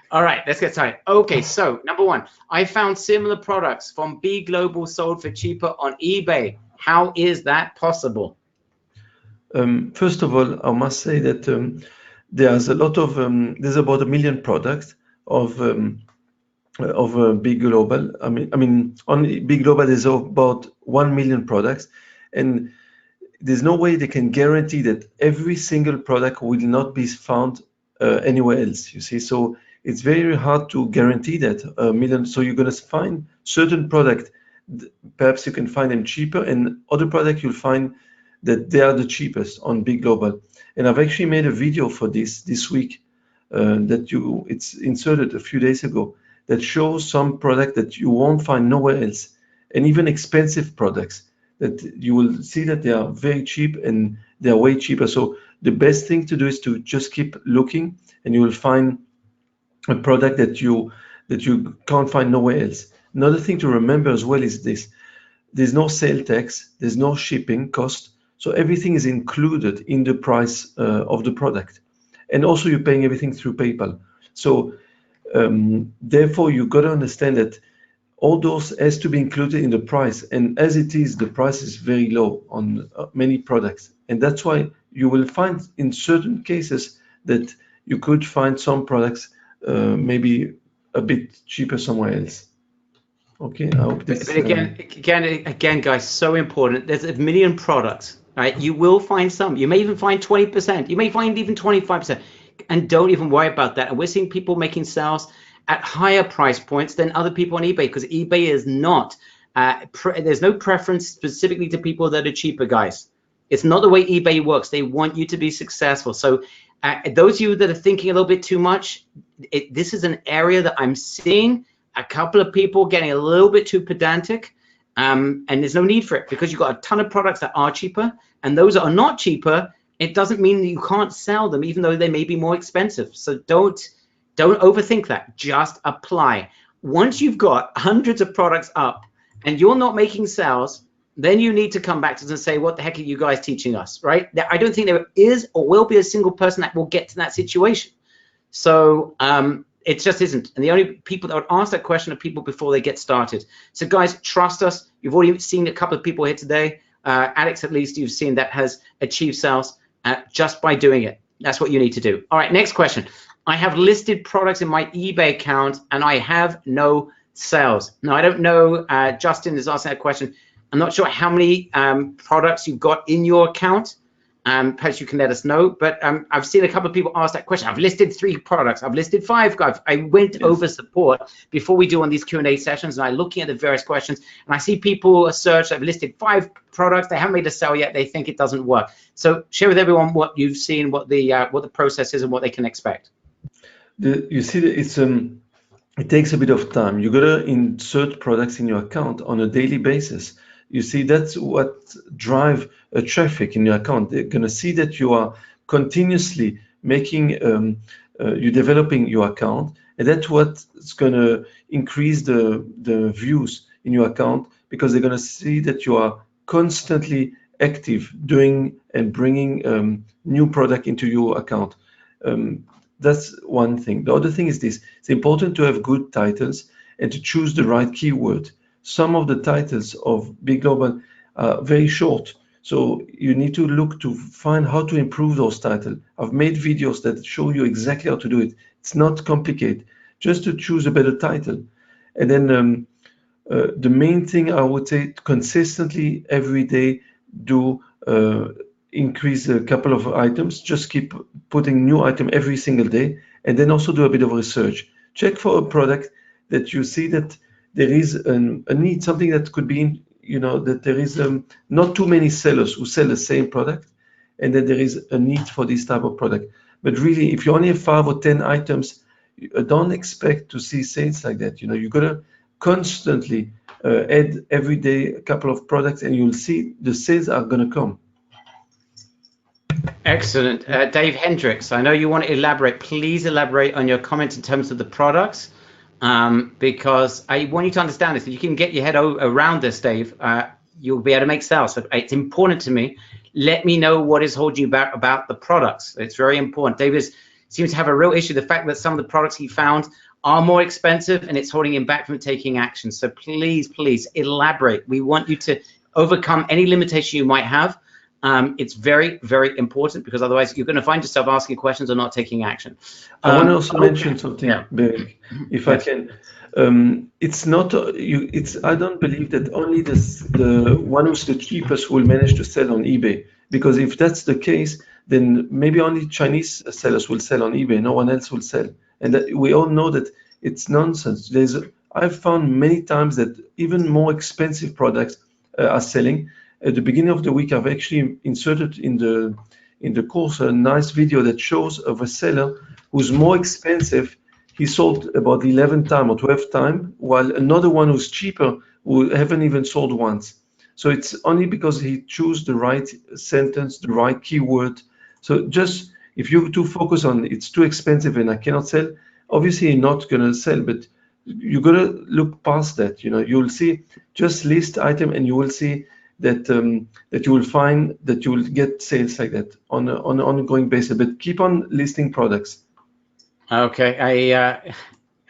all right, let's get started. Okay, so number one, I found similar products from B Global sold for cheaper on eBay. How is that possible? First of all, I must say that there's a lot of there's about 1 million products of Big Global. I mean, on Big Global there's about 1 million products, and there's no way they can guarantee that every single product will not be found anywhere else. You see, so it's very hard to guarantee that 1 million. So you're going to find certain product, perhaps you can find them cheaper, and other product you'll find that they are the cheapest on Big Global. And I've actually made a video for this week it's inserted a few days ago, that shows some product that you won't find nowhere else, and even expensive products that you will see that they are very cheap and they are way cheaper. So the best thing to do is to just keep looking, and you will find a product that you can't find nowhere else. Another thing to remember as well is this: there's no sale tax, there's no shipping cost, so everything is included in the price of the product, and also you're paying everything through PayPal. So therefore you got to understand that all those has to be included in the price, and as it is, the price is very low on many products, and that's why you will find in certain cases that you could find some products maybe a bit cheaper somewhere else. Okay, I hope this. But again, guys, so important. There's 1 million products, right? You will find some. You may even find 20%. You may find even 25%, and don't even worry about that. And we're seeing people making sales at higher price points than other people on eBay, because eBay is not. There's no preference specifically to people that are cheaper, guys. It's not the way eBay works. They want you to be successful. So those of you that are thinking a little bit too much, this is an area that I'm seeing a couple of people getting a little bit too pedantic, and there's no need for it, because you've got a ton of products that are cheaper, and those that are not cheaper, it doesn't mean that you can't sell them, even though they may be more expensive. So don't overthink that. Just apply. Once you've got hundreds of products up and you're not making sales, then you need to come back to us and say, what the heck are you guys teaching us, right? I don't think there is or will be a single person that will get to that situation. So it just isn't. And the only people that would ask that question are people before they get started. So guys, trust us. You've already seen a couple of people here today. Alex, at least you've seen that has achieved sales just by doing it. That's what you need to do. All right, next question. I have listed products in my eBay account and I have no sales. Now, I don't know, Justin is asking that question. I'm not sure how many products you've got in your account. Perhaps you can let us know, but I've seen a couple of people ask that question. I've listed 3 products. I've listed 5. I went over support before we do on these Q&A sessions, and I'm looking at the various questions, and I see people search. I've listed 5 products. They haven't made a sale yet. They think it doesn't work. So share with everyone what you've seen, what the process is, and what they can expect. You see, it takes a bit of time. You gotta insert products in your account on a daily basis. You see, that's what drive traffic in your account. They're gonna see that you are continuously making, you're developing your account, and that's what's gonna increase the views in your account, because they're gonna see that you are constantly active doing and bringing new product into your account. That's one thing. The other thing is this: it's important to have good titles and to choose the right keyword. Some of the titles of Big Global are very short, so you need to look to find how to improve those titles. I've made videos that show you exactly how to do it. It's not complicated, just to choose a better title. And then the main thing I would say, consistently every day do increase a couple of items. Just keep putting new item every single day, and then also do a bit of research. Check for a product that you see that there is a need, something that could be, that there is not too many sellers who sell the same product, and that there is a need for this type of product. But really, if you only have 5 or 10 items, don't expect to see sales like that. You gotta constantly add every day a couple of products, and you'll see the sales are gonna come. Excellent. Dave Hendricks, I know you want to elaborate. Please elaborate on your comments in terms of the products, because I want you to understand this. If you can get your head around this, Dave, you'll be able to make sales. So it's important to me. Let me know what is holding you back about the products. It's very important. Dave seems to have a real issue. The fact that some of the products he found are more expensive and it's holding him back from taking action. So please, please elaborate. We want you to overcome any limitation you might have. It's very, very important, because otherwise you're going to find yourself asking questions or not taking action. I want to also mention something, Beric, if I can. It's not I don't believe that only the one who's the cheapest will manage to sell on eBay, because if that's the case, then maybe only Chinese sellers will sell on eBay, no one else will sell, and that we all know that it's nonsense. I've found many times that even more expensive products are selling. At the beginning of the week, I've actually inserted in the course a nice video that shows of a seller who's more expensive. He sold about 11th time or 12th time, while another one who's cheaper who haven't even sold once. So it's only because he chose the right sentence, the right keyword. So just if you do focus on it's too expensive and I cannot sell, obviously you're not gonna sell, but you gotta look past that. You'll see, just list item and you will see that that you will find that you will get sales like that on an ongoing basis. But keep on listing products. Okay,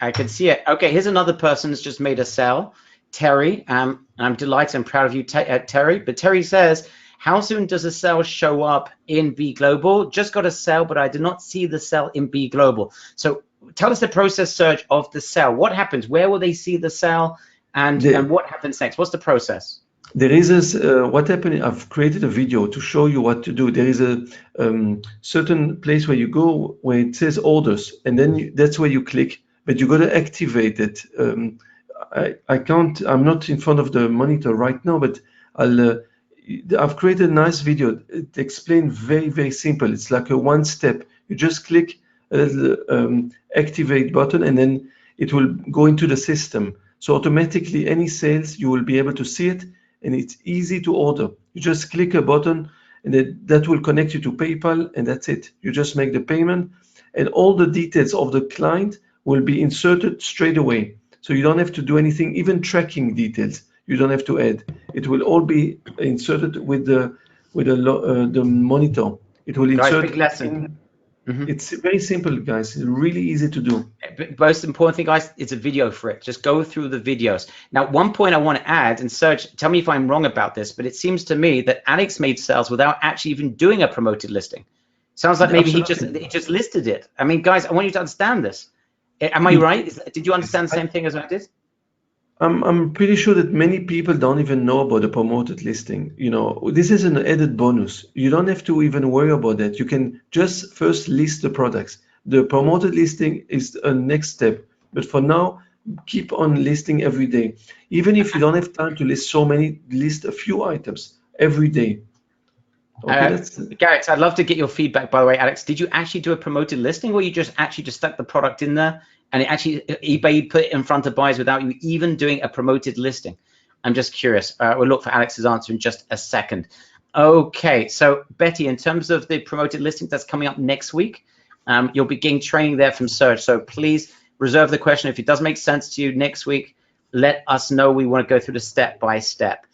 I can see it. Okay, here's another person who's just made a sell. Terry, I'm delighted and proud of you, Terry. But Terry says, how soon does a sell show up in B Global? Just got a sell, but I did not see the sell in B Global. So tell us the process, Serge, of the sell. What happens? Where will they see the sell? And what happens next? What's the process? There is what happened. I've created a video to show you what to do. There is a certain place where you go where it says orders, and then that's where you click. But you got to activate it. I can't. I'm not in front of the monitor right now, but I've created a nice video. It explains very, very simple. It's like a one step. You just click the activate button, and then it will go into the system. So automatically, any sales you will be able to see it. And it's easy to order. You just click a button, and that will connect you to PayPal, and that's it. You just make the payment, and all the details of the client will be inserted straight away. So you don't have to do anything, even tracking details. You don't have to add. It will all be inserted with the monitor. It will insert. Guys, big lesson. It's very simple, guys. It's really easy to do. Most important thing, guys, it's a video for it. Just go through the videos. Now, one point I want to add, and Serge, tell me if I'm wrong about this, but it seems to me that Alex made sales without actually even doing a promoted listing. Sounds like maybe he just listed it. I mean, guys, I want you to understand this. Am I right? Did you understand the same thing as I did? I'm pretty sure that many people don't even know about the promoted listing. This is an added bonus. You don't have to even worry about that. You can just first list the products. The promoted listing is a next step. But for now, keep on listing every day. Even if you don't have time to list so many, list a few items every day. Okay, Garrett, I'd love to get your feedback, by the way. Alex, did you actually do a promoted listing, or you just stuck the product in there and it actually eBay put it in front of buyers without you even doing a promoted listing? I'm just curious. We'll look for Alex's answer in just a second. Okay, so Betty, in terms of the promoted listing that's coming up next week, you'll be getting training there from Serge. So please reserve the question. If it does make sense to you next week, let us know. We want to go through the step by step.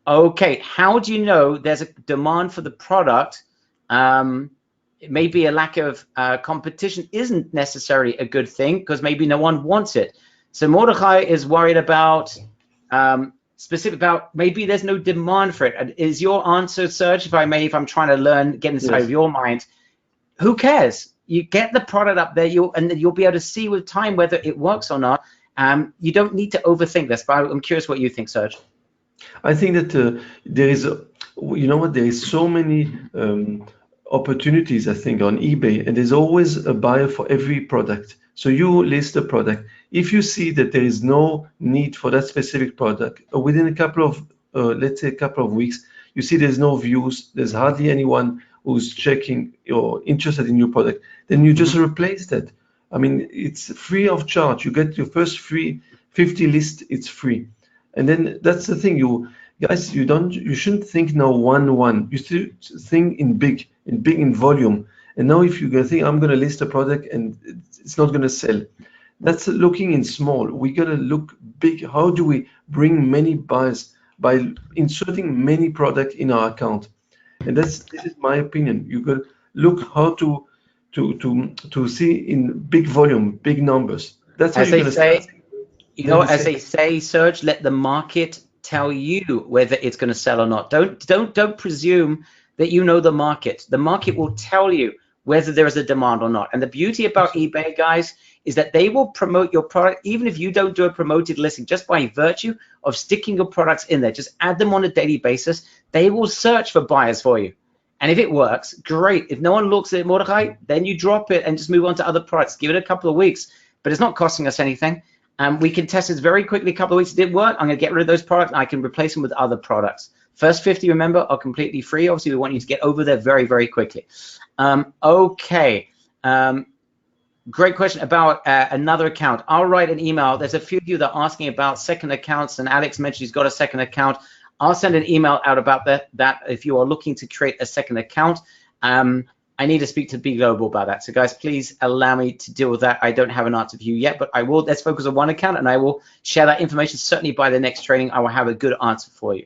Okay, how do you know there's a demand for the product? It may be a lack of competition isn't necessarily a good thing, because maybe no one wants it. So Mordechai is worried about maybe there's no demand for it. Is your answer, Serge, if I'm trying to get inside of your mind, who cares? You get the product up there, and you'll be able to see with time whether it works or not. You don't need to overthink this, but I'm curious what you think, Serge. I think that there is, you know what, there is so many opportunities, I think, on eBay, and there's always a buyer for every product. So you list a product. If you see that there is no need for that specific product, within a couple of, let's say a couple of weeks, you see there's no views, there's hardly anyone who's checking or interested in your product, then you just replace that. I mean, it's free of charge. You get your first free 50 list, it's free. And then that's the thing, you guys, you shouldn't think now one. You should think in big in volume. And now if you're gonna think I'm gonna list a product and it's not gonna sell, that's looking in small. We gotta look big. How do we bring many buyers by inserting many products in our account? And this is my opinion. You gotta look how to see in big volume, big numbers. That's how you're gonna start. You know, as they say, Serge, let the market tell you whether it's going to sell or not. Don't presume that you know the market. The market will tell you whether there is a demand or not. And the beauty about eBay, guys, is that they will promote your product even if you don't do a promoted listing, just by virtue of sticking your products in there. Just add them on a daily basis. They will search for buyers for you. And if it works, great. If no one looks at it, Mordechai, then you drop it and just move on to other products. Give it a couple of weeks, but it's not costing us anything. We can test this very quickly. A couple of weeks, it didn't work. I'm going to get rid of those products. And I can replace them with other products. First 50, remember, are completely free. Obviously, we want you to get over there very, very quickly. Okay. Great question about another account. I'll write an email. There's a few of you that are asking about second accounts, and Alex mentioned he's got a second account. I'll send an email out about that if you are looking to create a second account. I need to speak to B Global about that. So guys, please allow me to deal with that. I don't have an answer for you yet, but I will. Let's focus on one account, and I will share that information. Certainly by the next training, I will have a good answer for you.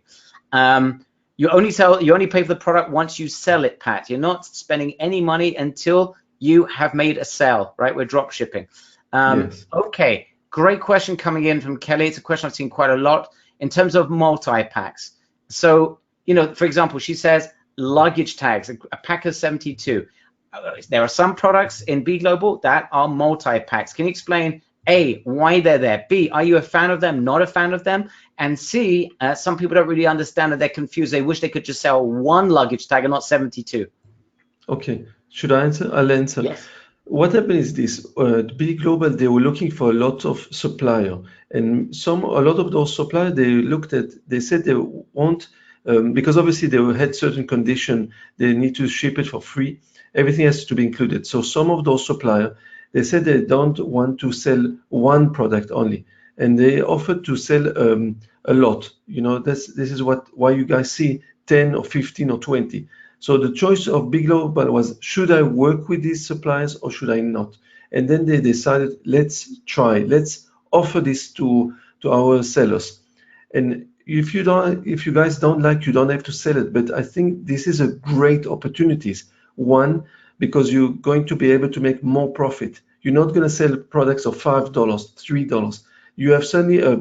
You only pay for the product once you sell it, Pat. You're not spending any money until you have made a sale, right? We're drop shipping. Yes. Okay, great question coming in from Kelly. It's a question I've seen quite a lot in terms of multi-packs. So, you know, for example, she says, luggage tags, a pack of 72. There are some products in B Global that are multi-packs. Can you explain, A, why they're there? B, are you a fan of them, not a fan of them? And C, some people don't really understand that they're confused. They wish they could just sell one luggage tag and not 72. Okay, should I answer? I'll answer. Yes. What happened is this, B Global, they were looking for a lot of supplier, and a lot of those suppliers, they said they want, because obviously they had certain condition, they need to ship it for free. Everything has to be included. So some of those suppliers, they said they don't want to sell one product only, and they offered to sell a lot. You know, this is why you guys see 10 or 15 or 20. So the choice of B Global was, should I work with these suppliers or should I not? And then they decided, let's offer this to our sellers. And if you guys don't like, you don't have to sell it. But I think this is a great opportunity. One, because you're going to be able to make more profit. You're not going to sell products of $5, $3. You have suddenly a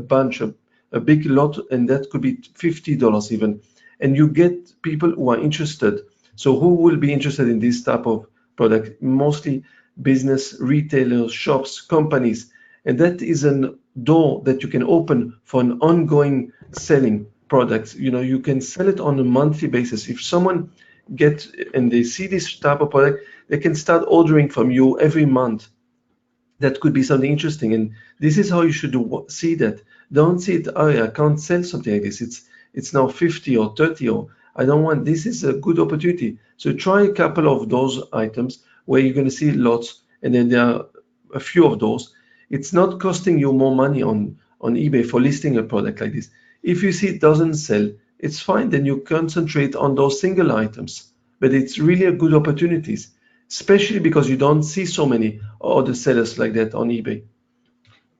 big lot, and that could be $50 even. And you get people who are interested. So who will be interested in this type of product? Mostly business, retailers, shops, companies. And that is a door that you can open for an ongoing selling products. You know, you can sell it on a monthly basis. If someone gets and they see this type of product, they can start ordering from you every month. That could be something interesting. And this is how you should see that. Don't see it, oh, I can't sell something like this. It's now 50 or 30 or I don't want. This is a good opportunity. So try a couple of those items where you're going to see lots, and then there are a few of those. It's not costing you more money on eBay for listing a product like this. If you see it doesn't sell, it's fine. Then you concentrate on those single items. But it's really a good opportunities, especially because you don't see so many other sellers like that on eBay.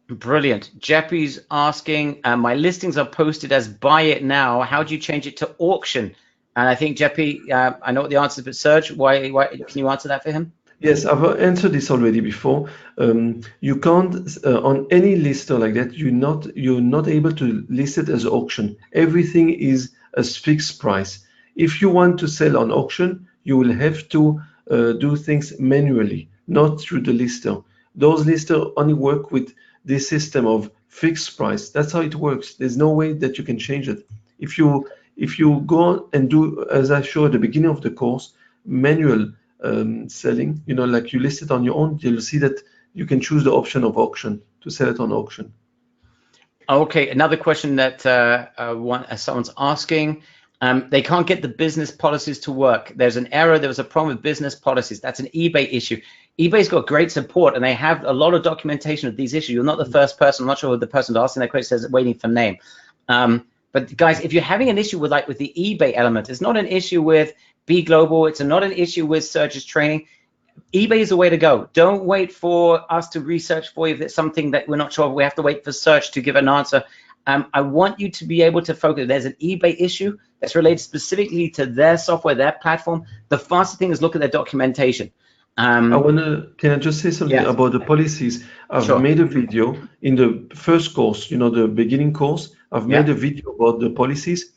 Brilliant. Jeppy's asking, my listings are posted as buy it now. How do you change it to auction? And I think, Jeppy, I know what the answer is, but Serge, why can you answer that for him? Yes, I've answered this already before. You can't, on any lister like that, you're not able to list it as auction. Everything is a fixed price. If you want to sell on auction, you will have to do things manually, not through the lister. Those listers only work with this system of fixed price. That's how it works. There's no way that you can change it. If you go and do, as I showed at the beginning of the course, manual selling, like you list it on your own, you'll see that you can choose the option of auction to sell it on auction. Okay, another question that someone's asking. They can't get the business policies to work. There's an error. There was a problem with business policies. That's an eBay issue. eBay's got great support, and they have a lot of documentation of these issues. You're not the first person. I'm not sure who the person asking that question says waiting for name. But guys, if you're having an issue with the eBay element, it's not an issue with Be Global. It's not an issue with Serge's training. eBay is the way to go. Don't wait for us to research for you if it's something that we're not sure of. We have to wait for Serge to give an answer. I want you to be able to focus. There's an eBay issue that's related specifically to their software, their platform. The fastest thing is look at their documentation. Can I just say something about the policies? I've made a video in the first course, the beginning course. I've made a video about the policies.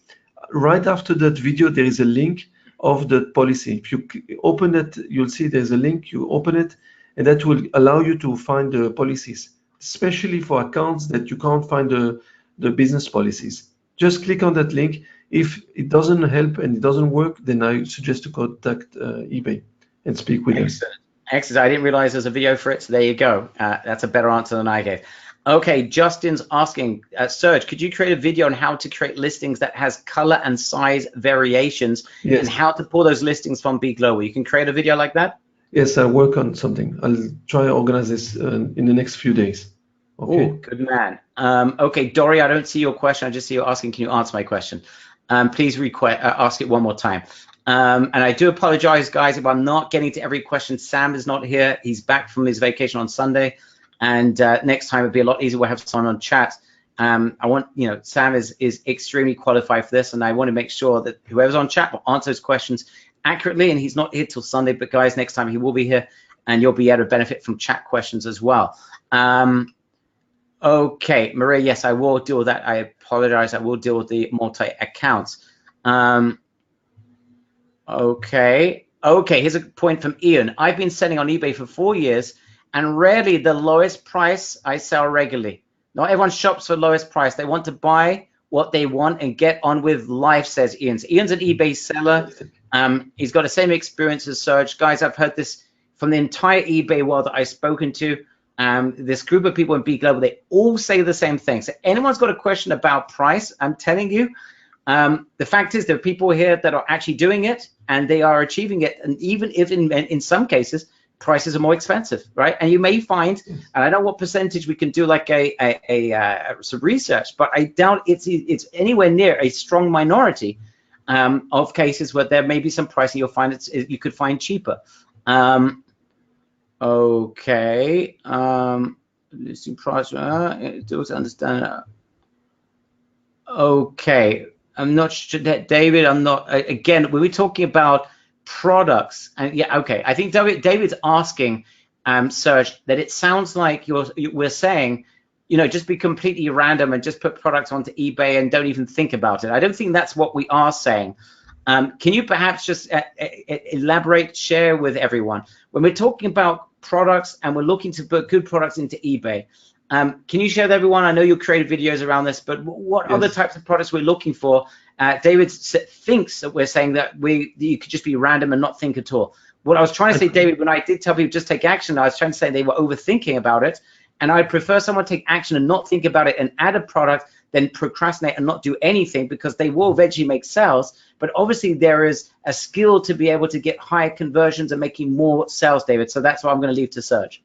Right after that video, there is a link of the policy. If you open it, you'll see there's a link. You open it, and that will allow you to find the policies, especially for accounts that you can't find the business policies. Just click on that link. If it doesn't help and it doesn't work, then I suggest to contact eBay and speak with them. Excellent. I didn't realize there's a video for it, so there you go. That's a better answer than I gave. Okay, Justin's asking, Serge, could you create a video on how to create listings that has color and size variations and how to pull those listings from Be Global? You can create a video like that? Yes, I'll work on something. I'll try to organize this in the next few days. Okay. Ooh, good man. Okay, Dory, I don't see your question. I just see you asking, can you answer my question? Please ask it one more time. And I do apologize, guys, if I'm not getting to every question. Sam is not here. He's back from his vacation on Sunday. And next time it'll be a lot easier. We'll have someone on chat. I want, Sam is extremely qualified for this, and I want to make sure that whoever's on chat will answer his questions accurately. And he's not here till Sunday, but guys, next time he will be here, and you'll be able to benefit from chat questions as well. Okay, Maria, yes, I will deal with that. I apologize. I will deal with the multi-accounts. Okay, here's a point from Ian. I've been selling on eBay for 4 years, and rarely the lowest price I sell regularly. Not everyone shops for lowest price. They want to buy what they want and get on with life, says Ian. So Ian's an eBay seller. He's got the same experience as Serge. Guys, I've heard this from the entire eBay world that I've spoken to. This group of people in Be Global, they all say the same thing. So anyone's got a question about price, I'm telling you, the fact is there are people here that are actually doing it and they are achieving it. And even if in some cases, prices are more expensive, right? And you may find, and I don't know what percentage we can do like some research, but I doubt it's anywhere near a strong minority of cases where there may be some pricing you'll find you could find cheaper. Okay, listing price, to understand. Okay, I'm not sure that David, I'm not, again, we were talking about products, and yeah, okay, I think David's asking, Serge, that it sounds like we're saying, just be completely random and just put products onto eBay and don't even think about it. I don't think that's what we are saying. Can you perhaps just elaborate, share with everyone, when we're talking about products and we're looking to put good products into eBay, can you share with everyone? I know you created videos around this, but what other types of products we're looking for? David thinks that we're saying that you could just be random and not think at all. What I was trying to say, David, when I did tell people just take action, I was trying to say they were overthinking about it, and I'd prefer someone take action and not think about it and add a product than procrastinate and not do anything, because they will eventually make sales. But obviously there is a skill to be able to get higher conversions and making more sales, David. So that's what I'm going to leave to Serge.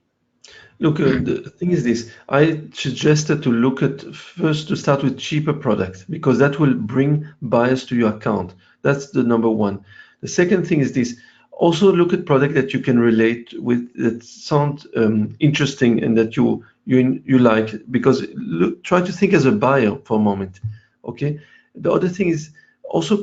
Look, the thing is this, I suggested to look at first to start with cheaper products, because that will bring buyers to your account. That's the number one. The second thing is this, also look at products that you can relate with, that sound interesting and that you like, because try to think as a buyer for a moment, okay? The other thing is also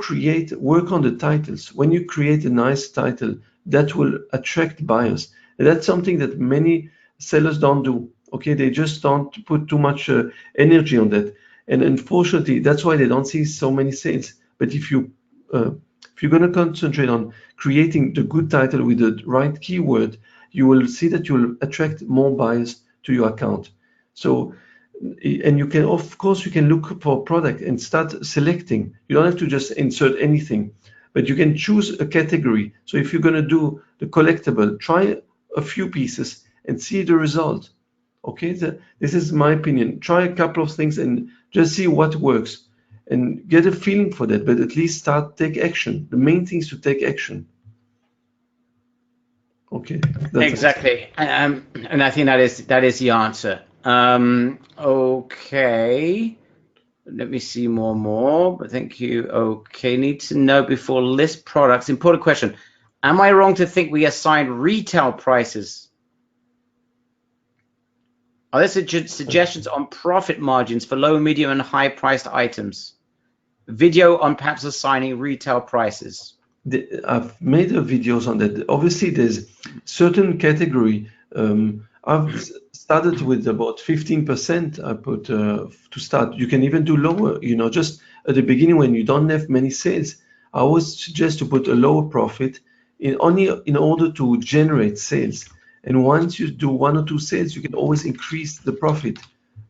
work on the titles. When you create a nice title, that will attract buyers. And that's something that many sellers don't do, okay? They just don't put too much energy on that. And unfortunately, that's why they don't see so many sales. But if you're going to concentrate on creating the good title with the right keyword, you will see that you'll attract more buyers to your account. So, and you can, of course, you can look for a product and start selecting. You don't have to just insert anything, but you can choose a category. So if you're going to do the collectible, try a few pieces and see the result. Okay, this is my opinion. Try a couple of things and just see what works and get a feeling for that, but at least take action. The main thing is to take action. Okay, that's exactly. And I think that is the answer. Okay, let me see more, but thank you. Okay, need to know before list products. Important question. Am I wrong to think we assign retail prices? Are there suggestions on profit margins for low, medium, and high priced items? Video on perhaps assigning retail prices. I've made videos on that. Obviously, there's certain category. I've started with about 15%. I put to start. You can even do lower. You know, just at the beginning when you don't have many sales, I always suggest to put a lower profit in order to generate sales. And once you do 1 or 2 sales, you can always increase the profit.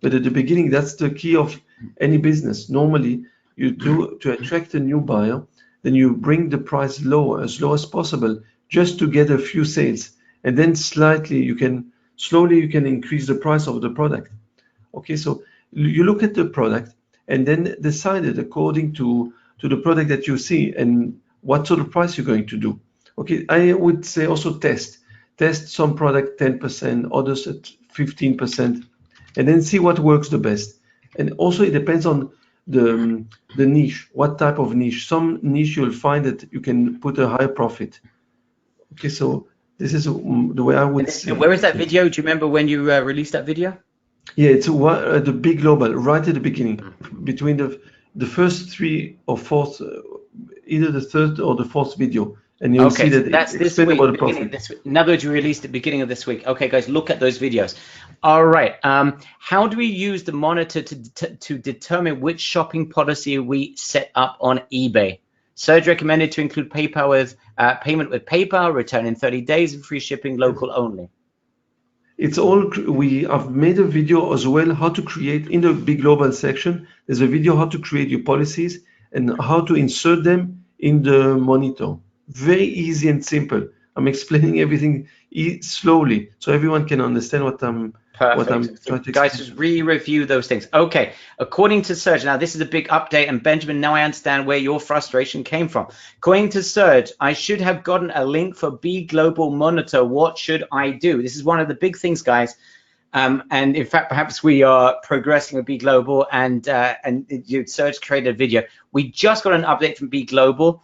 But at the beginning, that's the key of any business. Normally, you do to attract a new buyer. Then you bring the price lower, as low as possible, just to get a few sales, and then slowly you can increase the price of the product. Okay, so you look at the product and then decide it according to the product that you see and what sort of price you're going to do. Okay, I would say also test some product 10%, others at 15%, and then see what works the best. And also it depends on the niche, what type of niche. Some niche you'll find that you can put a higher profit. Okay, so this is the way I would see. Where is that video? Do you remember when you released that video? Yeah, it's the big global, right at the beginning, between the first 3 or 4th, either the 3rd or the 4th video. And you'll see that that's this week. In other words, you released at the beginning of this week. Okay, guys, look at those videos. All right. How do we use the monitor to determine which shopping policy we set up on eBay? Serge recommended to include PayPal with payment with PayPal, return in 30 days, and free shipping, local only. It's all. I've made a video as well how to create in the big global section. There's a video how to create your policies and how to insert them in the monitor. Very easy and simple. I'm explaining everything slowly so everyone can understand what I'm trying to explain. Guys, just re-review those things. Okay, according to Serge, now this is a big update, and Benjamin, now I understand where your frustration came from. According to Serge, I should have gotten a link for B Global Monitor. What should I do? This is one of the big things, guys. And in fact, perhaps we are progressing with B Global, and Serge created a video. We just got an update from B Global.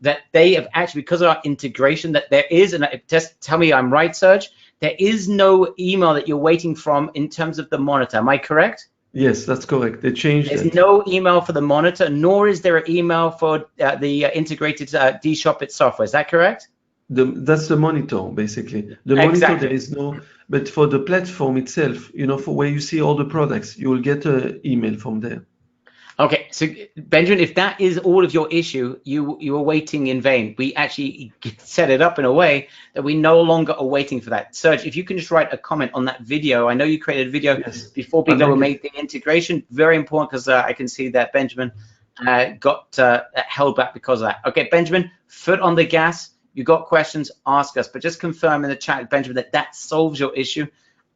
That they have actually, because of our integration, that there is, and just tell me I'm right, Serge, there is no email that you're waiting from in terms of the monitor. Am I correct? Yes, that's correct. They changed it. There's no email for the monitor, nor is there an email for the integrated D-Shop software. Is that correct? That's the monitor, basically. The monitor, there is no, but for the platform itself, you know, for where you see all the products, you will get an email from there. Okay, so Benjamin, if that is all of your issue, you are waiting in vain. We actually set it up in a way that we no longer are waiting for that. Serge, if you can just write a comment on that video. I know you created a video before Big Global made the integration. Very important, because I can see that Benjamin got held back because of that. Okay, Benjamin, foot on the gas. You got questions, ask us. But just confirm in the chat, Benjamin, that solves your issue,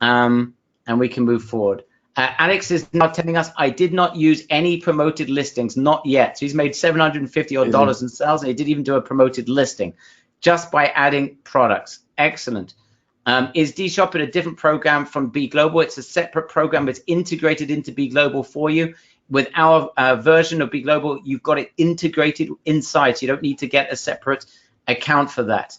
and we can move forward. Alex is now telling us, I did not use any promoted listings, not yet. So he's made $750 odd in sales, and he didn't even do a promoted listing just by adding products. Excellent. Is D-Shop in a different program from B Global? It's a separate program that's integrated into B Global for you. With our version of B Global, you've got it integrated inside, so you don't need to get a separate account for that.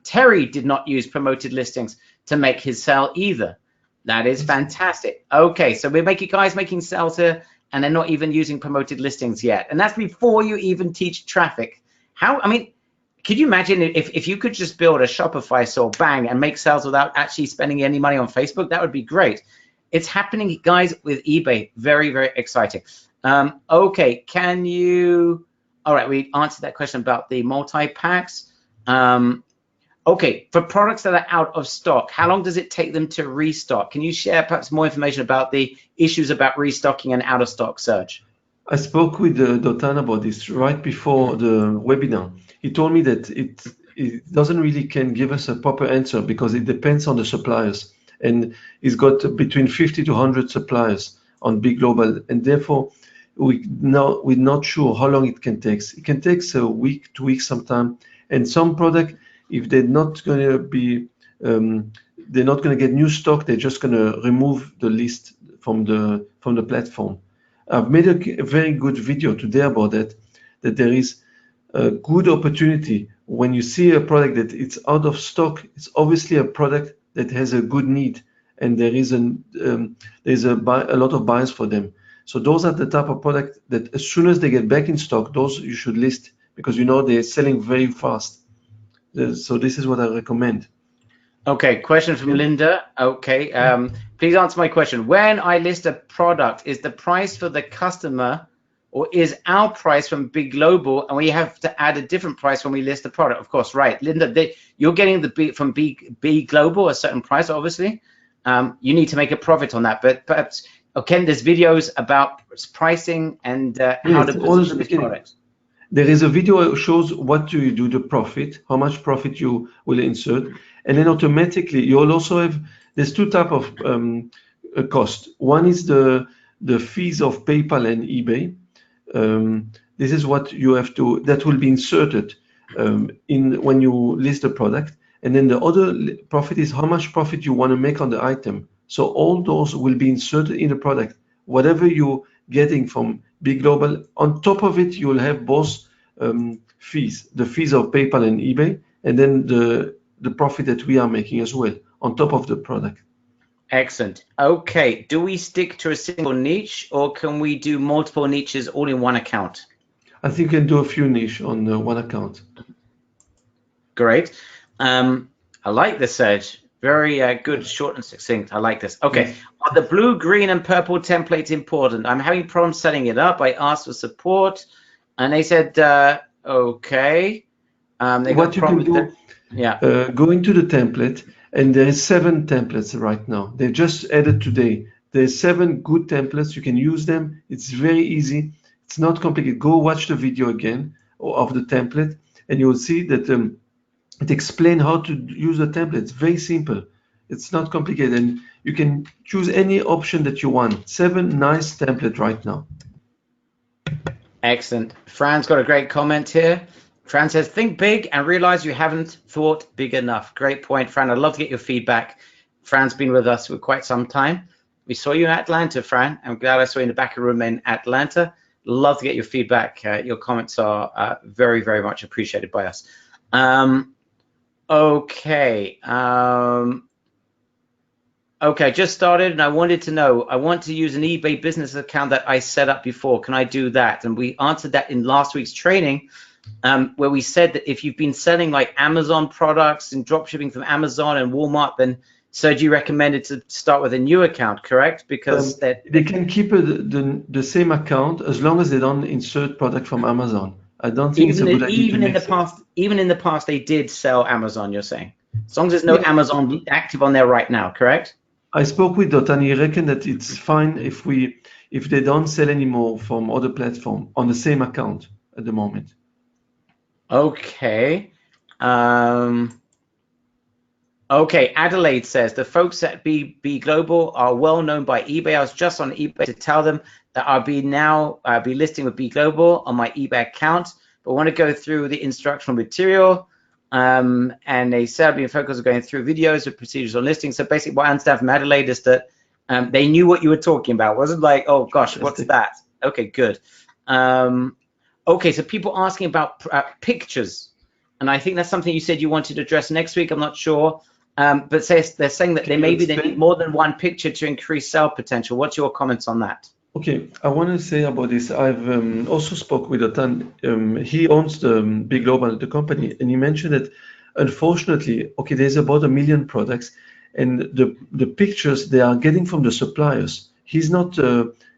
Terry did not use promoted listings to make his sale either. That is fantastic. Okay, so we're guys making sales here, and they're not even using promoted listings yet. And that's before you even teach traffic. I mean, could you imagine if you could just build a Shopify store, bang, and make sales without actually spending any money on Facebook? That would be great. It's happening, guys, with eBay. Very, very exciting. Okay, all right, we answered that question about the multi-packs. Okay, for products that are out of stock, how long does it take them to restock? Can you share perhaps more information about the issues about restocking and out of stock, Serge? I spoke with Dotan about this right before the webinar. He told me that it doesn't really can give us a proper answer because it depends on the suppliers. And he's got between 50 to 100 suppliers on Big Global. And therefore, we're not sure how long it can take. It can take a week, 2 weeks sometime. And some product, if they're not going to be, they're not going to get new stock, they're just going to remove the list from the platform. I've made a very good video today about that there is a good opportunity when you see a product that it's out of stock. It's obviously a product that has a good need, and there's a lot of buyers for them. So those are the type of product that as soon as they get back in stock, those you should list because they're selling very fast. So this is what I recommend. Okay, question from Linda. Okay, please answer my question. When I list a product, is the price for the customer or is our price from Big Global, and we have to add a different price when we list the product? Of course, right. Linda, you're getting from Big Global a certain price, obviously. You need to make a profit on that, but perhaps, okay, there's videos about pricing and how to position this product. There is a video that shows what do you do the profit, how much profit you will insert, and then automatically you'll also have, there's two type of cost. One is the fees of PayPal and eBay. This is what you have to, that will be inserted when you list the product. And then the other profit is how much profit you want to make on the item. So all those will be inserted in the product. Whatever you're getting from Big Global, on top of it, you will have both fees, the fees of PayPal and eBay, and then the profit that we are making as well on top of the product. Excellent. Okay, do we stick to a single niche or can we do multiple niches all in one account? I think you can do a few niche on one account. Great. I like this, Serge. Very good, short and succinct. I like this. Okay, yes. Are the blue, green, and purple templates important? I'm having problems setting it up. I asked for support, and they said, okay. What you can do, go into the template, and there is 7 templates right now. They just added today. There's 7 good templates. You can use them. It's very easy. It's not complicated. Go watch the video again of the template, and you will see that it explains how to use the template. It's very simple. It's not complicated, and you can choose any option that you want. 7 nice templates right now. Excellent. Fran's got a great comment here. Fran says, think big and realize you haven't thought big enough. Great point, Fran. I'd love to get your feedback. Fran's been with us for quite some time. We saw you in Atlanta, Fran. I'm glad I saw you in the back of the room in Atlanta. Love to get your feedback. Your comments are very, very much appreciated by us. Okay. Okay, just started and I wanted to know, I want to use an eBay business account that I set up before. Can I do that? And we answered that in last week's training, where we said that if you've been selling like Amazon products and drop shipping from Amazon and Walmart, then Sergi recommended to start with a new account, correct? Because they can keep the same account as long as they don't insert product from Amazon. I don't think it's a good idea. Even in the past, they did sell Amazon, you're saying? As long as there's no Amazon active on there right now, correct? I spoke with Dotan. He reckoned that it's fine if they don't sell anymore from other platform on the same account at the moment. Okay. Okay, Adelaide says, the folks at B Global are well known by eBay. I was just on eBay to tell them that I'll be listing with B Global on my eBay account, but want to go through the instructional material. And they said being focused on going through videos with procedures on listing. So basically what I understand from Adelaide is that they knew what you were talking about. It wasn't like, oh gosh, what's that? Okay, good. Okay, so people asking about pictures. And I think that's something you said you wanted to address next week. I'm not sure. But they're saying that they need more than one picture to increase sale potential. What's your comments on that? Okay, I want to say about this. I've also spoke with Dotan. He owns the Big Global, the company, and he mentioned that unfortunately, okay, there's about 1 million products, and the pictures they are getting from the suppliers. He's not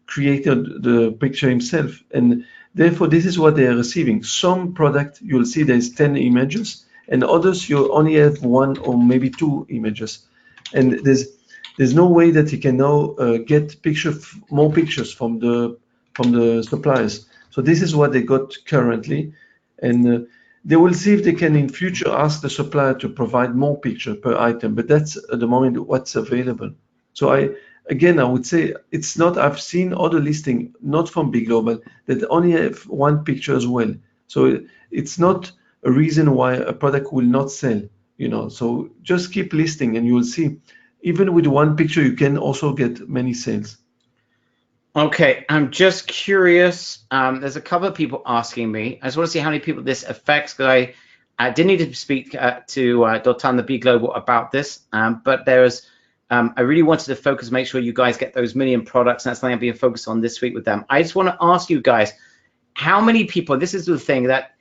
created the picture himself, and therefore this is what they are receiving. Some product you'll see there's 10 images, and others you only have one or maybe two images, and there's no way that you can now get more pictures from the suppliers. So this is what they got currently, and they will see if they can in future ask the supplier to provide more picture per item, but that's at the moment what's available. So I would say it's not, I've seen other listing, not from Big Global, that only have one picture as well. So it's not a reason why a product will not sell, you know. So just keep listing and you will see, even with one picture, you can also get many sales. Okay, I'm just curious. There's a couple of people asking me. I just want to see how many people this affects, because I did need to speak to Dotan, the B Global, about this. But there's, I really wanted to focus, make sure you guys get those million products. And that's something I'm being focused on this week with them. I just want to ask you guys, how many people? This is the thing that,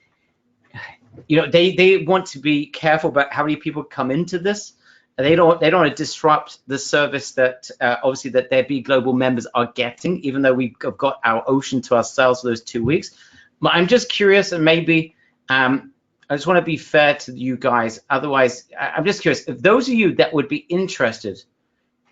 you know, they want to be careful about how many people come into this. They don't want to disrupt the service that obviously that their B Global members are getting, even though we've got our ocean to ourselves for those 2 weeks. But I'm just curious, and maybe I just want to be fair to you guys. Otherwise, I'm just curious, if those of you that would be interested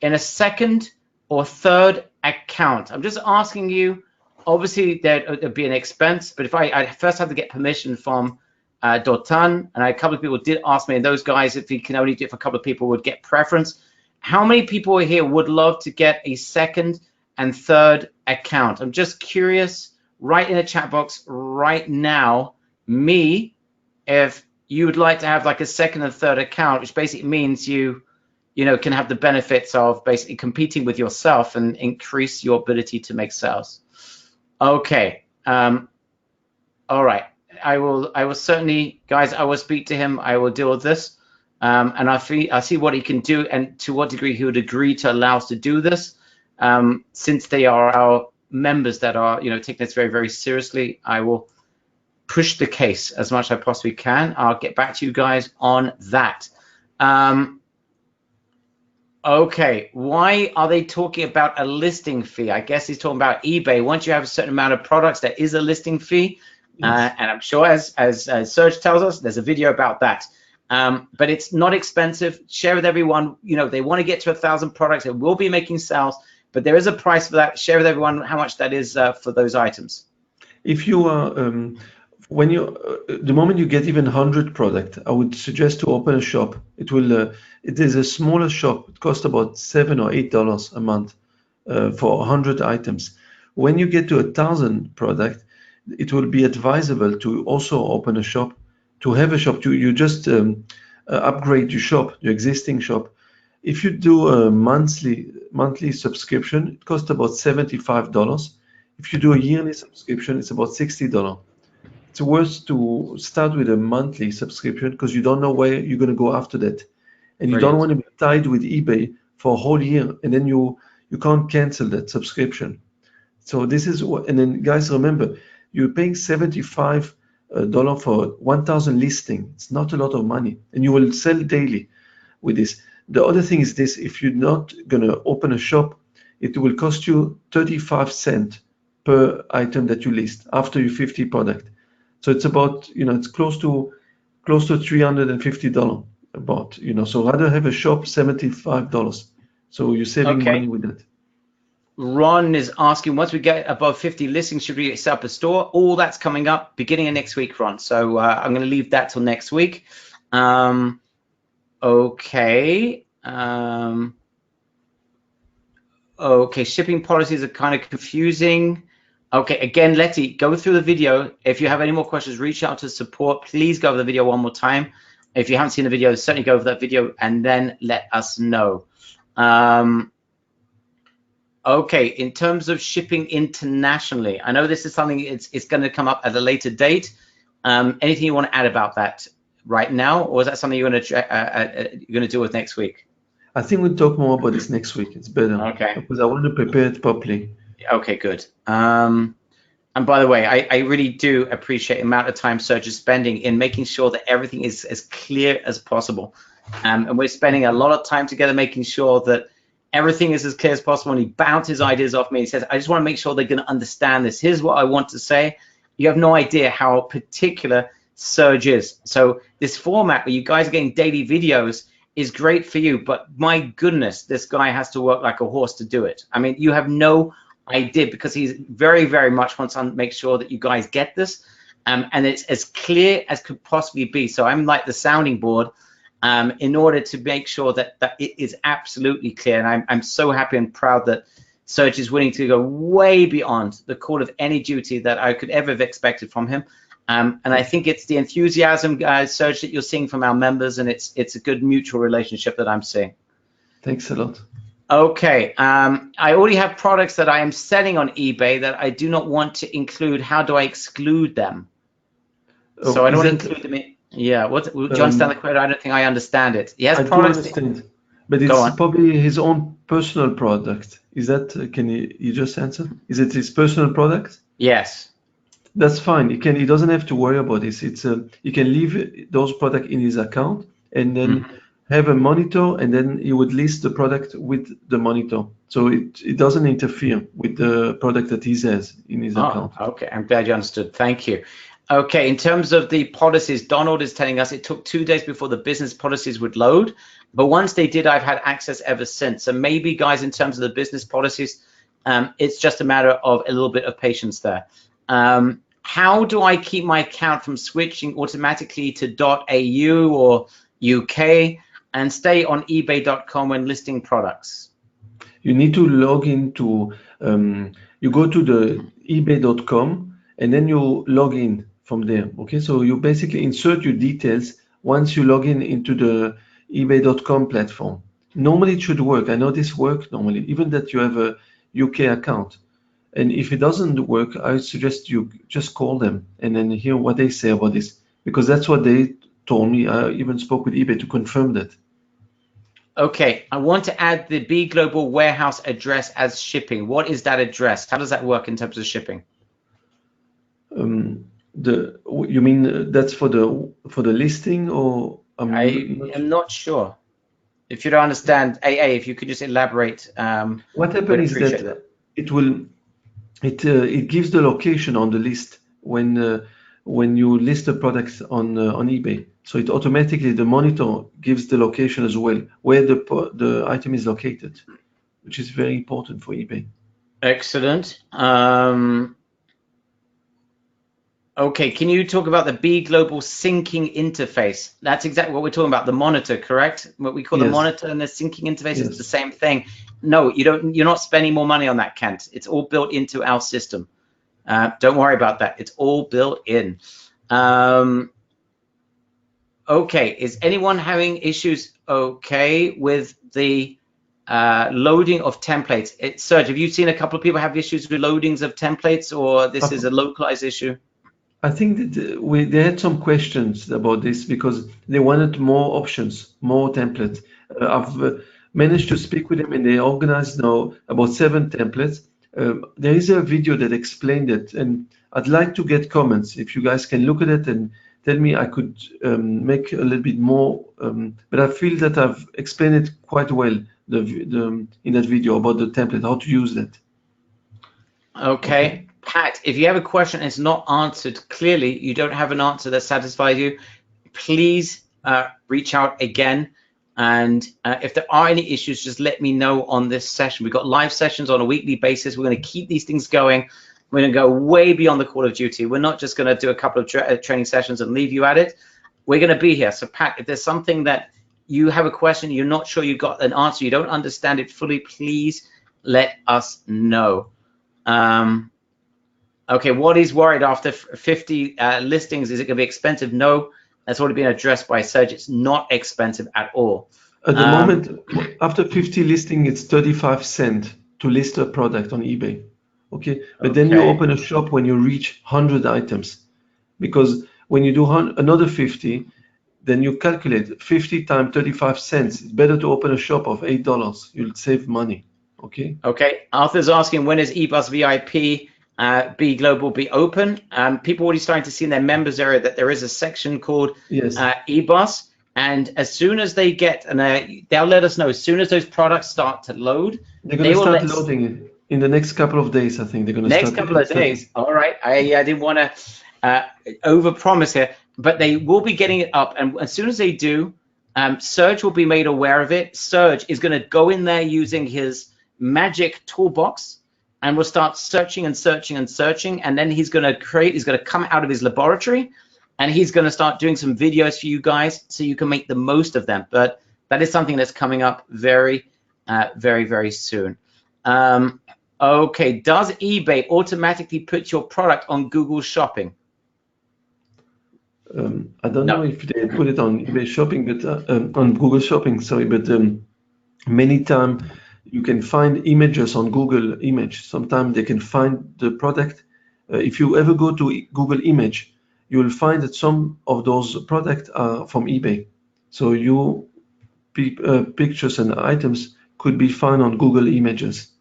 in a second or third account, I'm just asking you, obviously there'd be an expense, but if I first have to get permission from Dotan, and a couple of people did ask me, and those guys, if you can only do it for a couple of people, would get preference. How many people here would love to get a second and third account? I'm just curious, right in the chat box right now, if you would like to have like a second and third account, which basically means you know, can have the benefits of basically competing with yourself and increase your ability to make sales. Okay, all right. I will certainly, guys, I will speak to him. I will deal with this, and I'll see what he can do and to what degree he would agree to allow us to do this. Since they are our members that are, you know, taking this very, very seriously, I will push the case as much as I possibly can. I'll get back to you guys on that. Okay, why are they talking about a listing fee? I guess he's talking about eBay. Once you have a certain amount of products, there is a listing fee. Yes. And I'm sure, as Serge tells us, there's a video about that. But it's not expensive. Share with everyone. You know, they want to get to 1,000 products. They will be making sales, but there is a price for that. Share with everyone how much that is for those items. If you are, the moment you get even 100 products, I would suggest to open a shop. It will. It is a smaller shop. It costs about $7 or $8 a month for 100 items. When you get to 1,000 products, it will be advisable to also open a shop, to have a shop. You just upgrade your shop, your existing shop. If you do a monthly subscription, it costs about $75. If you do a yearly subscription, it's about $60. It's worth to start with a monthly subscription because you don't know where you're going to go after that, and you don't want to be tied with eBay for a whole year, and then you can't cancel that subscription. So this is what. And then, guys, remember, you're paying $75 for 1,000 listing. It's not a lot of money, and you will sell daily with this. The other thing is this: if you're not gonna open a shop, it will cost you 35 cents per item that you list after your 50 product. So it's about, you know, it's close to $350 about, you know. So rather have a shop, $75. So you're saving money with that. Ron is asking, once we get above 50 listings, should we set up a store? All that's coming up beginning of next week, Ron. So I'm going to leave that till next week. Okay. Okay, shipping policies are kind of confusing. Okay, again, Letty, go through the video. If you have any more questions, reach out to support. Please go over the video one more time. If you haven't seen the video, certainly go over that video and then let us know. Okay, in terms of shipping internationally, I know this is something it's going to come up at a later date. Anything you want to add about that right now, or is that something you're going to deal with next week? I think we'll talk more about this next week. It's better. Okay. Because I want to prepare it properly. Okay, good. And by the way, I really do appreciate the amount of time Serge is spending in making sure that everything is as clear as possible. And we're spending a lot of time together making sure that everything is as clear as possible. And he bounces ideas off me. He says, I just want to make sure they're going to understand this. Here's what I want to say. You have no idea how particular Serge is. So this format where you guys are getting daily videos is great for you, but my goodness, this guy has to work like a horse to do it. I mean, you have no idea, because he's very, very much wants to make sure that you guys get this, and it's as clear as could possibly be. So I'm like the sounding board in order to make sure that it is absolutely clear. And I'm so happy and proud that Serge is willing to go way beyond the call of any duty that I could ever have expected from him. And I think it's the enthusiasm, Serge, that you're seeing from our members, and it's a good mutual relationship that I'm seeing. Thanks a lot. Okay, I already have products that I am selling on eBay that I do not want to include. How do I exclude them? Oh, so I don't want to include them in. Yeah, do you understand the question? I don't think I understand it. He has products. I do understand, but it's probably his own personal product. Is that, can you just answer? Is it his personal product? Yes. That's fine. He doesn't have to worry about this. He can leave those products in his account and then have a monitor, and then he would list the product with the monitor. So it doesn't interfere with the product that he has in his account. Okay, I'm glad you understood. Thank you. Okay, in terms of the policies, Donald is telling us it took 2 days before the business policies would load, but once they did, I've had access ever since. So maybe, guys, in terms of the business policies, it's just a matter of a little bit of patience there. How do I keep my account from switching automatically to .au or UK and stay on ebay.com when listing products? You need to log into, you go to the ebay.com and then you log in from there. Okay, so you basically insert your details once you log in into the ebay.com platform. Normally it should work. I know this works normally, even that you have a UK account. And if it doesn't work, I suggest you just call them and then hear what they say about this, because that's what they told me. I even spoke with eBay to confirm that. Okay, I want to add the B Global warehouse address as shipping. What is that address? How does that work in terms of shipping? You mean that's for the listing, or I am not sure. If you don't understand, AA, if you could just elaborate. What happens is that it gives the location on the list when you list the products on eBay. So it automatically, the monitor gives the location as well, where the item is located, which is very important for eBay. Excellent. Okay, can you talk about the B Global syncing interface? That's exactly what we're talking about, the monitor, correct? What we call the monitor and the syncing interface is the same thing. No, you're not spending more money on that, Kent. It's all built into our system. Don't worry about that. It's all built in. Okay, is anyone having issues, with the loading of templates? Serge, have you seen a couple of people have issues with loadings of templates, or this is a localized issue? I think that they had some questions about this because they wanted more options, more templates. I've managed to speak with them, and they organized now about 7 templates. There is a video that explained it, and I'd like to get comments. If you guys can look at it and tell me, I could make a little bit more, but I feel that I've explained it quite well in that video about the template, how to use that. Okay. Pat, if you have a question and it's not answered clearly, you don't have an answer that satisfies you, please reach out again. And if there are any issues, just let me know on this session. We've got live sessions on a weekly basis. We're going to keep these things going. We're going to go way beyond the call of duty. We're not just going to do a couple of training sessions and leave you at it. We're going to be here. So Pat, if there's something that you have a question, you're not sure you got an answer, you don't understand it fully, please let us know. Okay, what is worried after 50 listings? Is it going to be expensive? No, that's already been addressed by Serge. It's not expensive at all. At the moment, after 50 listings, it's 35 cents to list a product on eBay. Okay, but then you open a shop when you reach 100 items, because when you do another 50, then you calculate 50 times 35 cents. It's better to open a shop of $8. You'll save money. Okay. Okay. Arthur's asking, when is eBus VIP B Global be open? People are already starting to see in their members area that there is a section called eBus, and as soon as they get, and they'll let us know as soon as those products start to load. They're going to start loading it in the next couple of days. I think they're going to start. Next couple of days. All right. I didn't want to overpromise here. but they will be getting it up. And as soon as they do, Serge will be made aware of it. Serge is going to go in there using his magic toolbox, and we'll start searching and searching and searching. And then he's going to come out of his laboratory, and he's going to start doing some videos for you guys so you can make the most of them. But that is something that's coming up very, very soon. Okay, does eBay automatically put your product on Google Shopping? I don't know if they put it on eBay Shopping, but on Google Shopping, sorry, but many times you can find images on Google Image. Sometimes they can find the product. If you ever go to Google Image, you will find that some of those products are from eBay. So your pictures and items could be found on Google Images.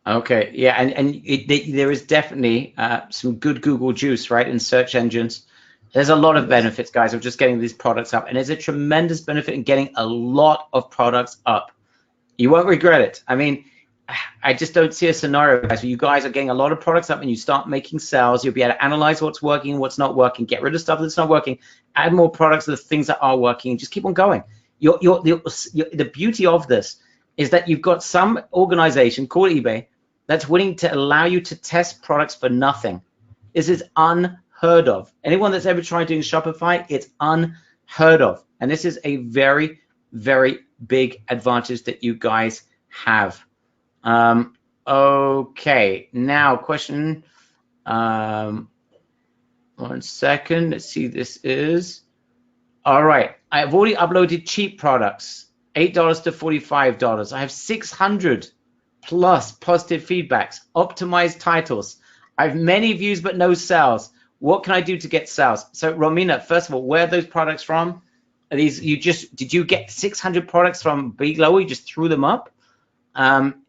Okay, yeah, and there is definitely some good Google juice, right, in search engines. There's a lot of benefits, guys, of just getting these products up, and there's a tremendous benefit in getting a lot of products up. You won't regret it. I mean, I just don't see a scenario, guys, where you guys are getting a lot of products up and you start making sales. You'll be able to analyze what's working and what's not working, get rid of stuff that's not working, add more products to the things that are working, and just keep on going. The beauty of this is that you've got some organization called eBay that's willing to allow you to test products for nothing. This is unheard of. Anyone that's ever tried doing Shopify, it's unheard of. And this is a very, very big advantage that you guys have. Okay, now question. 1 second, let's see, this is. All right, I've already uploaded cheap products, $8 to $45. I have 600 plus positive feedbacks, optimized titles. I have many views but no sales. What can I do to get sales? So Romina, first of all, where are those products from? Are these did you get 600 products from B Global? You just threw them up?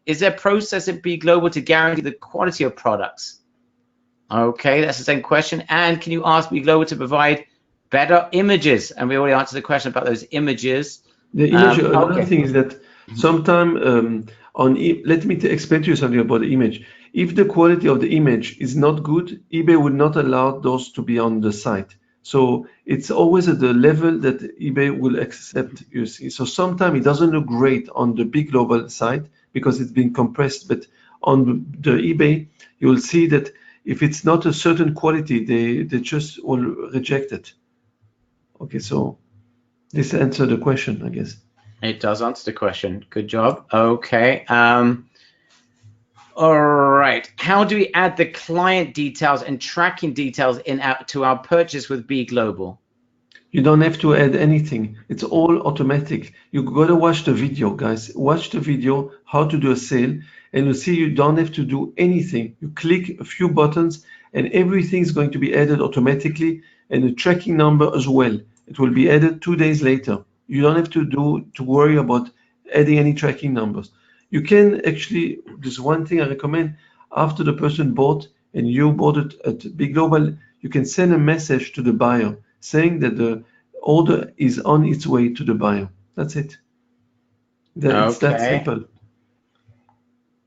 Is there a process at B Global to guarantee the quality of products? Okay, that's the same question. And can you ask B Global to provide better images? And we already answered the question about those images. The image, another thing is that sometimes let me explain to you something about the image. If the quality of the image is not good, eBay would not allow those to be on the site. So it's always at the level that eBay will accept, you see. So sometimes it doesn't look great on the big global site because it's been compressed, but on the eBay, you will see that if it's not a certain quality, they just will reject it. Okay, so this answers the question, I guess. It does answer the question. Good job. Okay. All right. How do we add the client details and tracking details to our purchase with B Global? You don't have to add anything. It's all automatic. You gotta watch the video, guys. Watch the video, how to do a sale, and you'll see you don't have to do anything. You click a few buttons and everything's going to be added automatically, and the tracking number as well. It will be added 2 days later. You don't have to worry about adding any tracking numbers. You can actually, there's one thing I recommend, after the person bought and you bought it at Big Global, you can send a message to the buyer saying that the order is on its way to the buyer. That's it. It's that simple.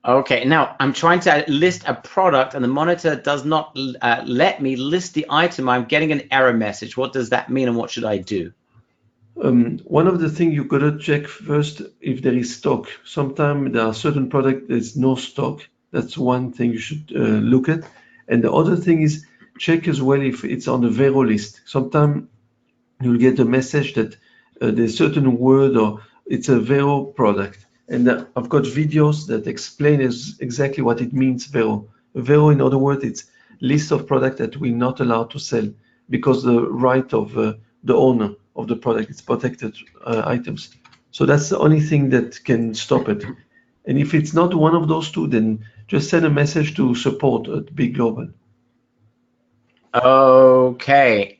Okay, now I'm trying to list a product and the monitor does not let me list the item. I'm getting an error message. What does that mean and what should I do? One of the things you gotta check first if there is stock. Sometimes there are certain products there's no stock. That's one thing you should look at. And the other thing is check as well if it's on the Vero list. Sometimes you'll get a message that there's certain word or it's a Vero product. And I've got videos that explain exactly what it means, Vero. Vero, in other words, it's list of products that we're not allowed to sell because the right of the owner of the product, it's protected items. So that's the only thing that can stop it. And if it's not one of those two, then just send a message to support at Big Global. Okay.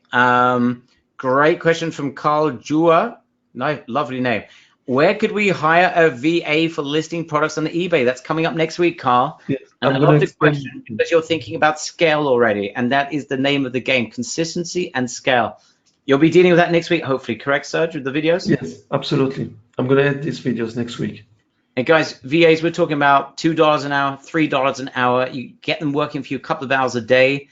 Great question from Carl Jua. Lovely name. Where could we hire a VA for listing products on eBay? That's coming up next week, Carl. Yes, and I love the question because you're thinking about scale already, and that is the name of the game, consistency and scale. You'll be dealing with that next week, hopefully, correct, Serge, with the videos? Yes, absolutely. I'm going to add these videos next week. And guys, VAs, we're talking about $2 an hour, $3 an hour. You get them working for you a couple of hours a day.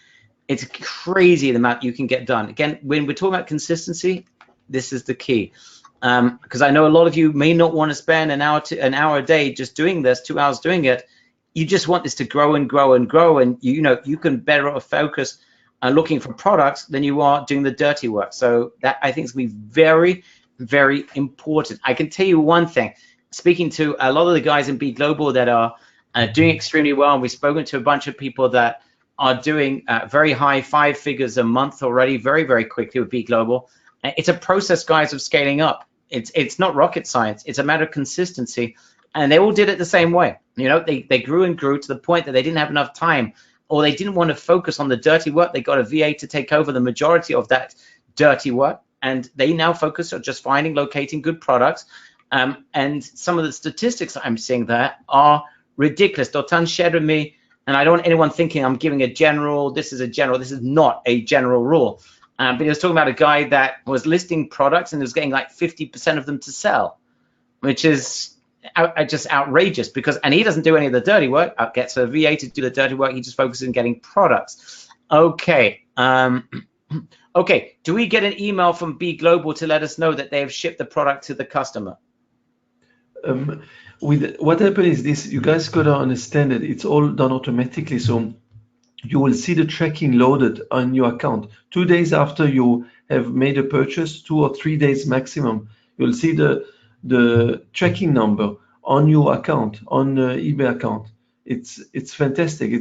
It's crazy the amount you can get done. Again, when we're talking about consistency, this is the key. Because I know a lot of you may not want to spend an hour a day just doing this, 2 hours doing it. You just want this to grow and grow and grow, and you can better focus on looking for products than you are doing the dirty work. So that, I think, is going to be very, very important. I can tell you one thing. Speaking to a lot of the guys in B Global that are doing extremely well, and we've spoken to a bunch of people that are doing very high 5 figures a month already, very, very quickly with B Global. It's a process, guys, of scaling up. It's not rocket science. It's a matter of consistency, and they all did it the same way. They grew and grew to the point that they didn't have enough time, or they didn't want to focus on the dirty work. They got a VA to take over the majority of that dirty work, and they now focus on just finding, locating good products. And some of the statistics I'm seeing there are ridiculous. Dotan shared with me, and I don't want anyone thinking I'm giving a general. This is a general. This is not a general rule. But he was talking about a guy that was listing products and was getting like 50% of them to sell, which is just outrageous. And he doesn't do any of the dirty work. Gets a VA to do the dirty work. He just focuses on getting products. Okay. Okay. Do we get an email from B Global to let us know that they have shipped the product to the customer? What happened is this: you guys gotta understand that it's all done automatically. So you will see the tracking loaded on your account 2 days after you have made a purchase, 2 or 3 days maximum. You'll see the tracking number on your account, on eBay account. It's fantastic.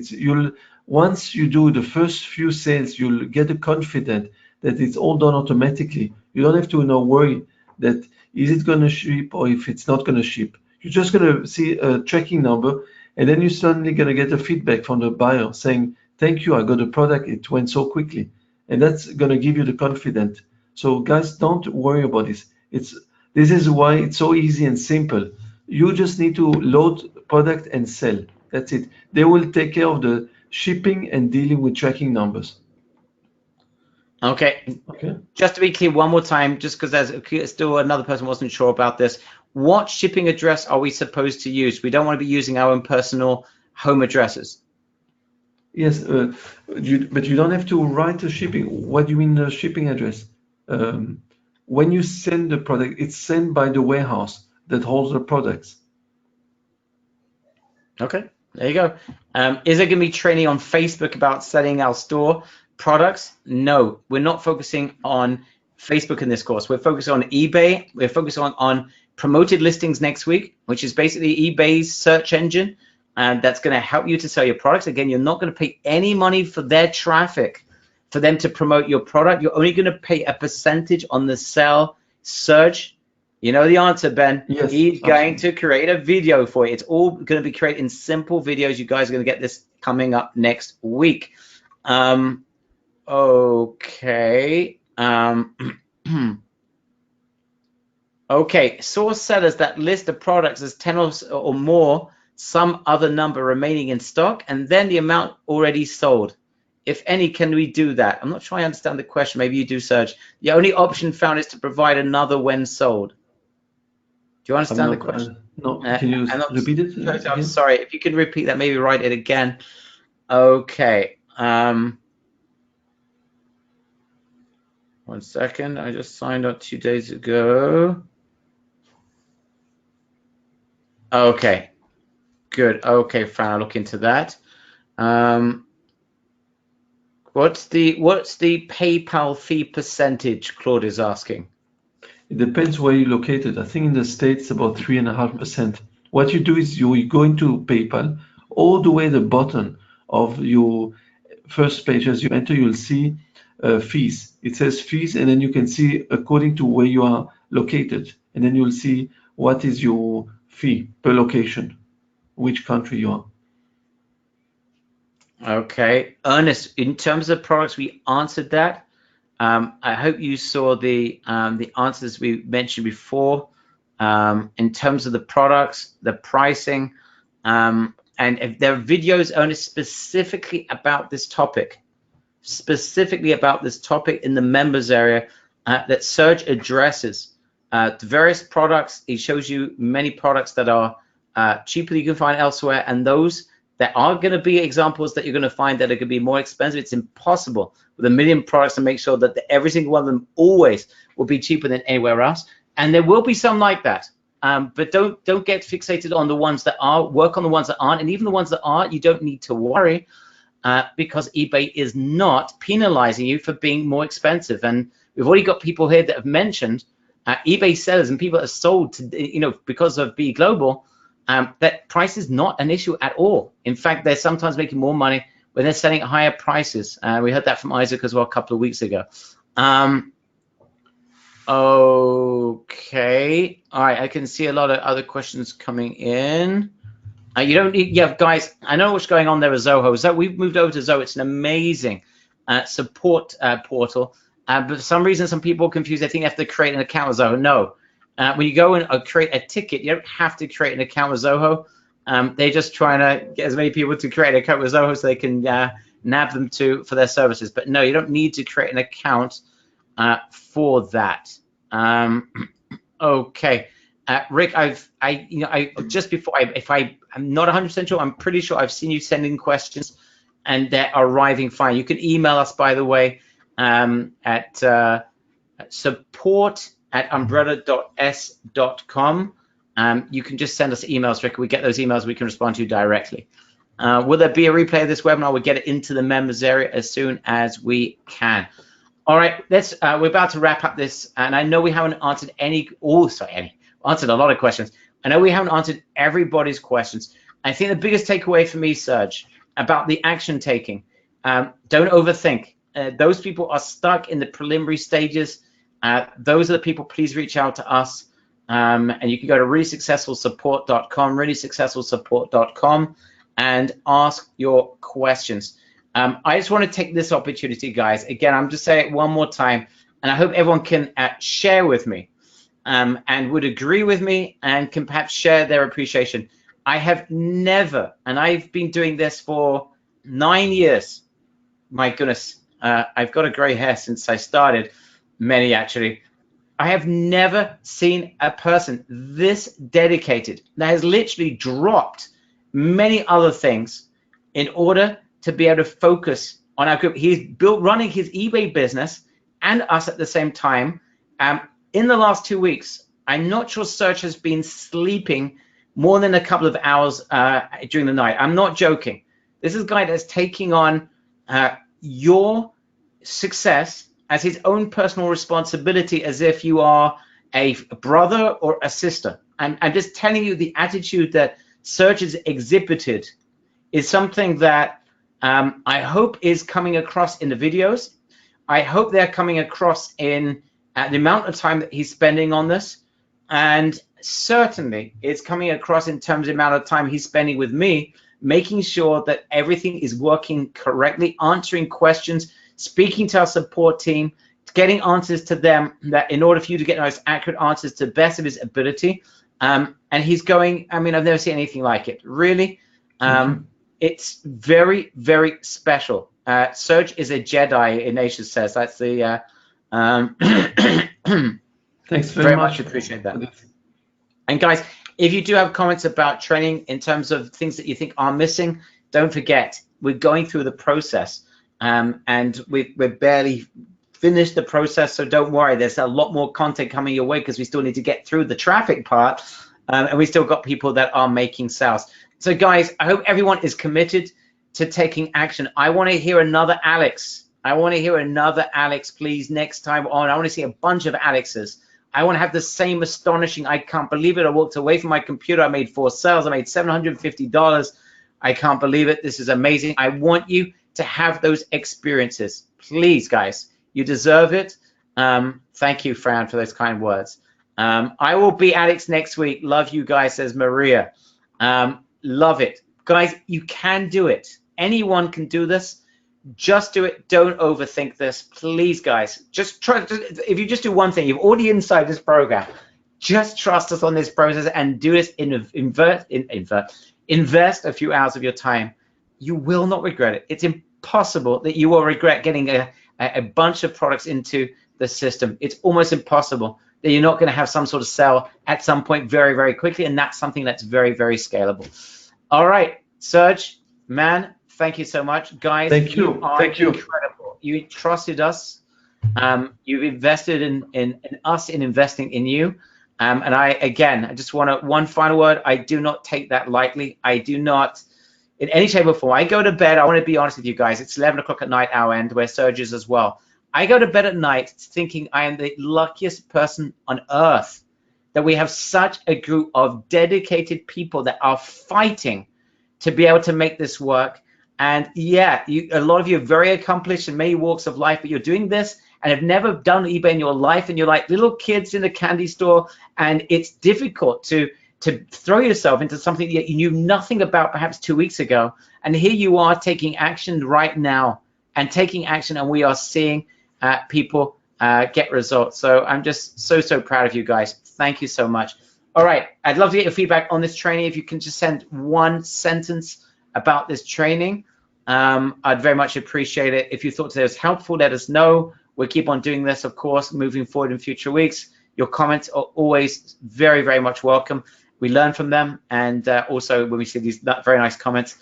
Once you do the first few sales, you'll get a confident that it's all done automatically. You don't have to worry that is it going to ship or if it's not going to ship. You're just going to see a tracking number, and then you're suddenly going to get a feedback from the buyer saying, thank you, I got a product, it went so quickly. And that's going to give you the confidence. So guys, don't worry about this. This is why it's so easy and simple. You just need to load product and sell. That's it. They will take care of the shipping and dealing with tracking numbers. Okay. Just to be clear one more time, just because there's still another person wasn't sure about this. What shipping address are we supposed to use? We don't want to be using our own personal home addresses. Yes, but you don't have to write a shipping. What do you mean the shipping address? When you send the product, it's sent by the warehouse that holds the products. Okay, there you go. Is there going to be training on Facebook about selling our store products? No, we're not focusing on Facebook in this course. We're focusing on eBay. We're focusing on promoted listings next week, which is basically eBay's search engine. And that's going to help you to sell your products. Again, you're not going to pay any money for their traffic for them to promote your product. You're only going to pay a percentage on the sell surge. You know the answer, Ben. Yes, he's going to create a video for you. It's all going to be created in simple videos. You guys are going to get this coming up next week. Okay. Okay, source sellers that list the products as 10 or more, some other number remaining in stock, and then the amount already sold. If any, can we do that? I'm not sure I understand the question. Maybe you do, Serge. The only option found is to provide another when sold. Do you understand the question? No, can you repeat it? I'm sorry. If you could repeat that, maybe write it again. Okay. 1 second. I just signed up 2 days ago. Okay. Good. Okay, Fran, I'll look into that. What's the PayPal fee percentage? Claude is asking. It depends where you're located. I think in the States about 3.5%. What you do is you go into PayPal, all the way at the bottom of your first page as you enter, you'll see fees. It says fees, and then you can see according to where you are located, and then you'll see what is your fee per location, which country you are. Okay, Ernest, in terms of products, we answered that. I hope you saw the answers we mentioned before. In terms of the products, the pricing, and if there are videos, Ernest, specifically about this topic in the members area that Serge addresses. The various products, he shows you many products that are cheaper than you can find elsewhere, and those There are going to be examples that you're going to find that are going to be more expensive. It's impossible with a million products to make sure that every single one of them always will be cheaper than anywhere else. And there will be some like that. But don't get fixated on the ones that are. Work on the ones that aren't. And even the ones that are, you don't need to worry because eBay is not penalizing you for being more expensive. And we've already got people here that have mentioned eBay sellers and people that are sold to, because of Be Global, that price is not an issue at all. In fact, they're sometimes making more money when they're selling at higher prices. We heard that from Isaac as well a couple of weeks ago. Okay, all right, I can see a lot of other questions coming in. You don't need, guys, I know what's going on there with Zoho. So we've moved over to Zoho. It's an amazing support portal. But for some reason, some people are confused. They think they have to create an account with Zoho. No. When you go and create a ticket, you don't have to create an account with Zoho. They're just trying to get as many people to create an account with Zoho so they can nab them for their services. But no, you don't need to create an account for that. Okay, Rick, just before I'm not 100% sure, I'm pretty sure I've seen you sending questions, and they're arriving fine. You can email us, by the way, at support@umbrella.s.com. You can just send us emails, Rick. We get those emails. We can respond to you directly. Will there be a replay of this webinar? We'll get it into the members area as soon as we can. All right, we're about to wrap up this, and I know we haven't answered answered a lot of questions. I know we haven't answered everybody's questions. I think the biggest takeaway for me, Serge, about the action taking, don't overthink. Those people are stuck in the preliminary stages. Those are the people, please reach out to us. And you can go to reallysuccessfulsupport.com, and ask your questions. I just want to take this opportunity, guys. Again, I'm just saying it one more time, and I hope everyone can share with me and would agree with me and can perhaps share their appreciation. I have never, and I've been doing this for 9 years. My goodness, I've got a gray hair since I started, many actually. I have never seen a person this dedicated that has literally dropped many other things in order to be able to focus on our group. He's running his eBay business and us at the same time. In the last 2 weeks, I'm not sure Serge has been sleeping more than a couple of hours during the night. I'm not joking. This is a guy that's taking on your success as his own personal responsibility, as if you are a brother or a sister. I'm just telling you, the attitude that Serge has exhibited is something that I hope is coming across in the videos. I hope they're coming across in the amount of time that he's spending on this. And certainly it's coming across in terms of the amount of time he's spending with me, making sure that everything is working correctly, answering questions, speaking to our support team, getting answers to them, that in order for you to get the most accurate answers to the best of his ability. And he's going, I mean, I've never seen anything like it, really. It's very, very special. Serge is a Jedi, Ignatius says. That's the thanks very much. Appreciate that. And guys, if you do have comments about training in terms of things that you think are missing, don't forget, we're going through the process. And we're barely finished the process, so don't worry. There's a lot more content coming your way because we still need to get through the traffic part, and we still got people that are making sales. So guys, I hope everyone is committed to taking action. I want to hear another Alex. I want to hear another Alex, please, next time on. I want to see a bunch of Alexes. I want to have the same astonishing, I can't believe it, I walked away from my computer, I made 4 sales, I made $750. I can't believe it. This is amazing. I want you to have those experiences. Please, guys, you deserve it. Thank you, Fran, for those kind words. I will be Alex next week. Love you guys, says Maria. Love it. Guys, you can do it. Anyone can do this. Just do it. Don't overthink this. Please, guys, just try. If you just do one thing, you've already inside this program. Just trust us on this process and do this. Invest a few hours of your time. You will not regret it. It's impossible that you will regret getting a bunch of products into the system. It's almost impossible that you're not going to have some sort of sell at some point very, very quickly, and that's something that's very, very scalable. All right, Serge, man, thank you so much, guys. Thank you. You are Thank you. incredible. You trusted us. You've invested in us in investing in you. And I just want one final word. I do not take that lightly. I do not, in any shape or form. I go to bed. I want to be honest with you guys. It's 11 o'clock at night, our end, where Serge is as well. I go to bed at night thinking I am the luckiest person on earth, that we have such a group of dedicated people that are fighting to be able to make this work. And yeah, a lot of you are very accomplished in many walks of life, but you're doing this and have never done eBay in your life, and you're like little kids in a candy store, and it's difficult to throw yourself into something that you knew nothing about perhaps 2 weeks ago. And here you are taking action right now, and taking action, and we are seeing people get results. So I'm just so proud of you guys. Thank you so much. All right, I'd love to get your feedback on this training. If you can just send one sentence about this training, I'd very much appreciate it. If you thought today was helpful, let us know. We'll keep on doing this, of course, moving forward in future weeks. Your comments are always very much welcome. We learn from them, and also when we see these very nice comments,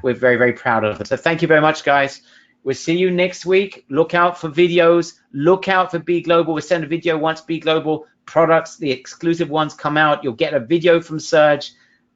we're very proud of it. So thank you very much, guys. We'll see you next week. Look out for videos. Look out for Be Global. We'll send a video once Be Global products, the exclusive ones, come out. You'll get a video from Serge.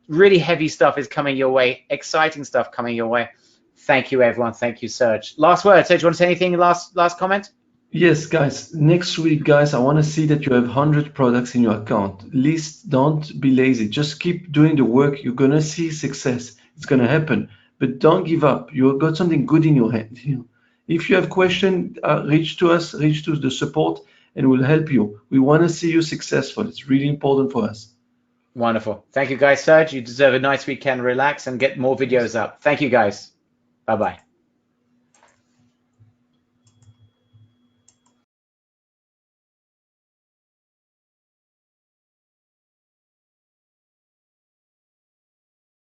Really heavy stuff is coming your way. Exciting stuff coming your way. Thank you, everyone. Thank you, Serge. Last word. Serge, you want to say anything? Last comment? Yes, guys. Next week, guys, I want to see that you have 100 products in your account. At least don't be lazy. Just keep doing the work. You're going to see success. It's going to happen. But don't give up. You've got something good in your hand. If you have questions, reach to us, reach to the support, and we'll help you. We want to see you successful. It's really important for us. Wonderful. Thank you, guys. Serge, you deserve a nice weekend. Relax and get more videos up. Thank you, guys. Bye-bye.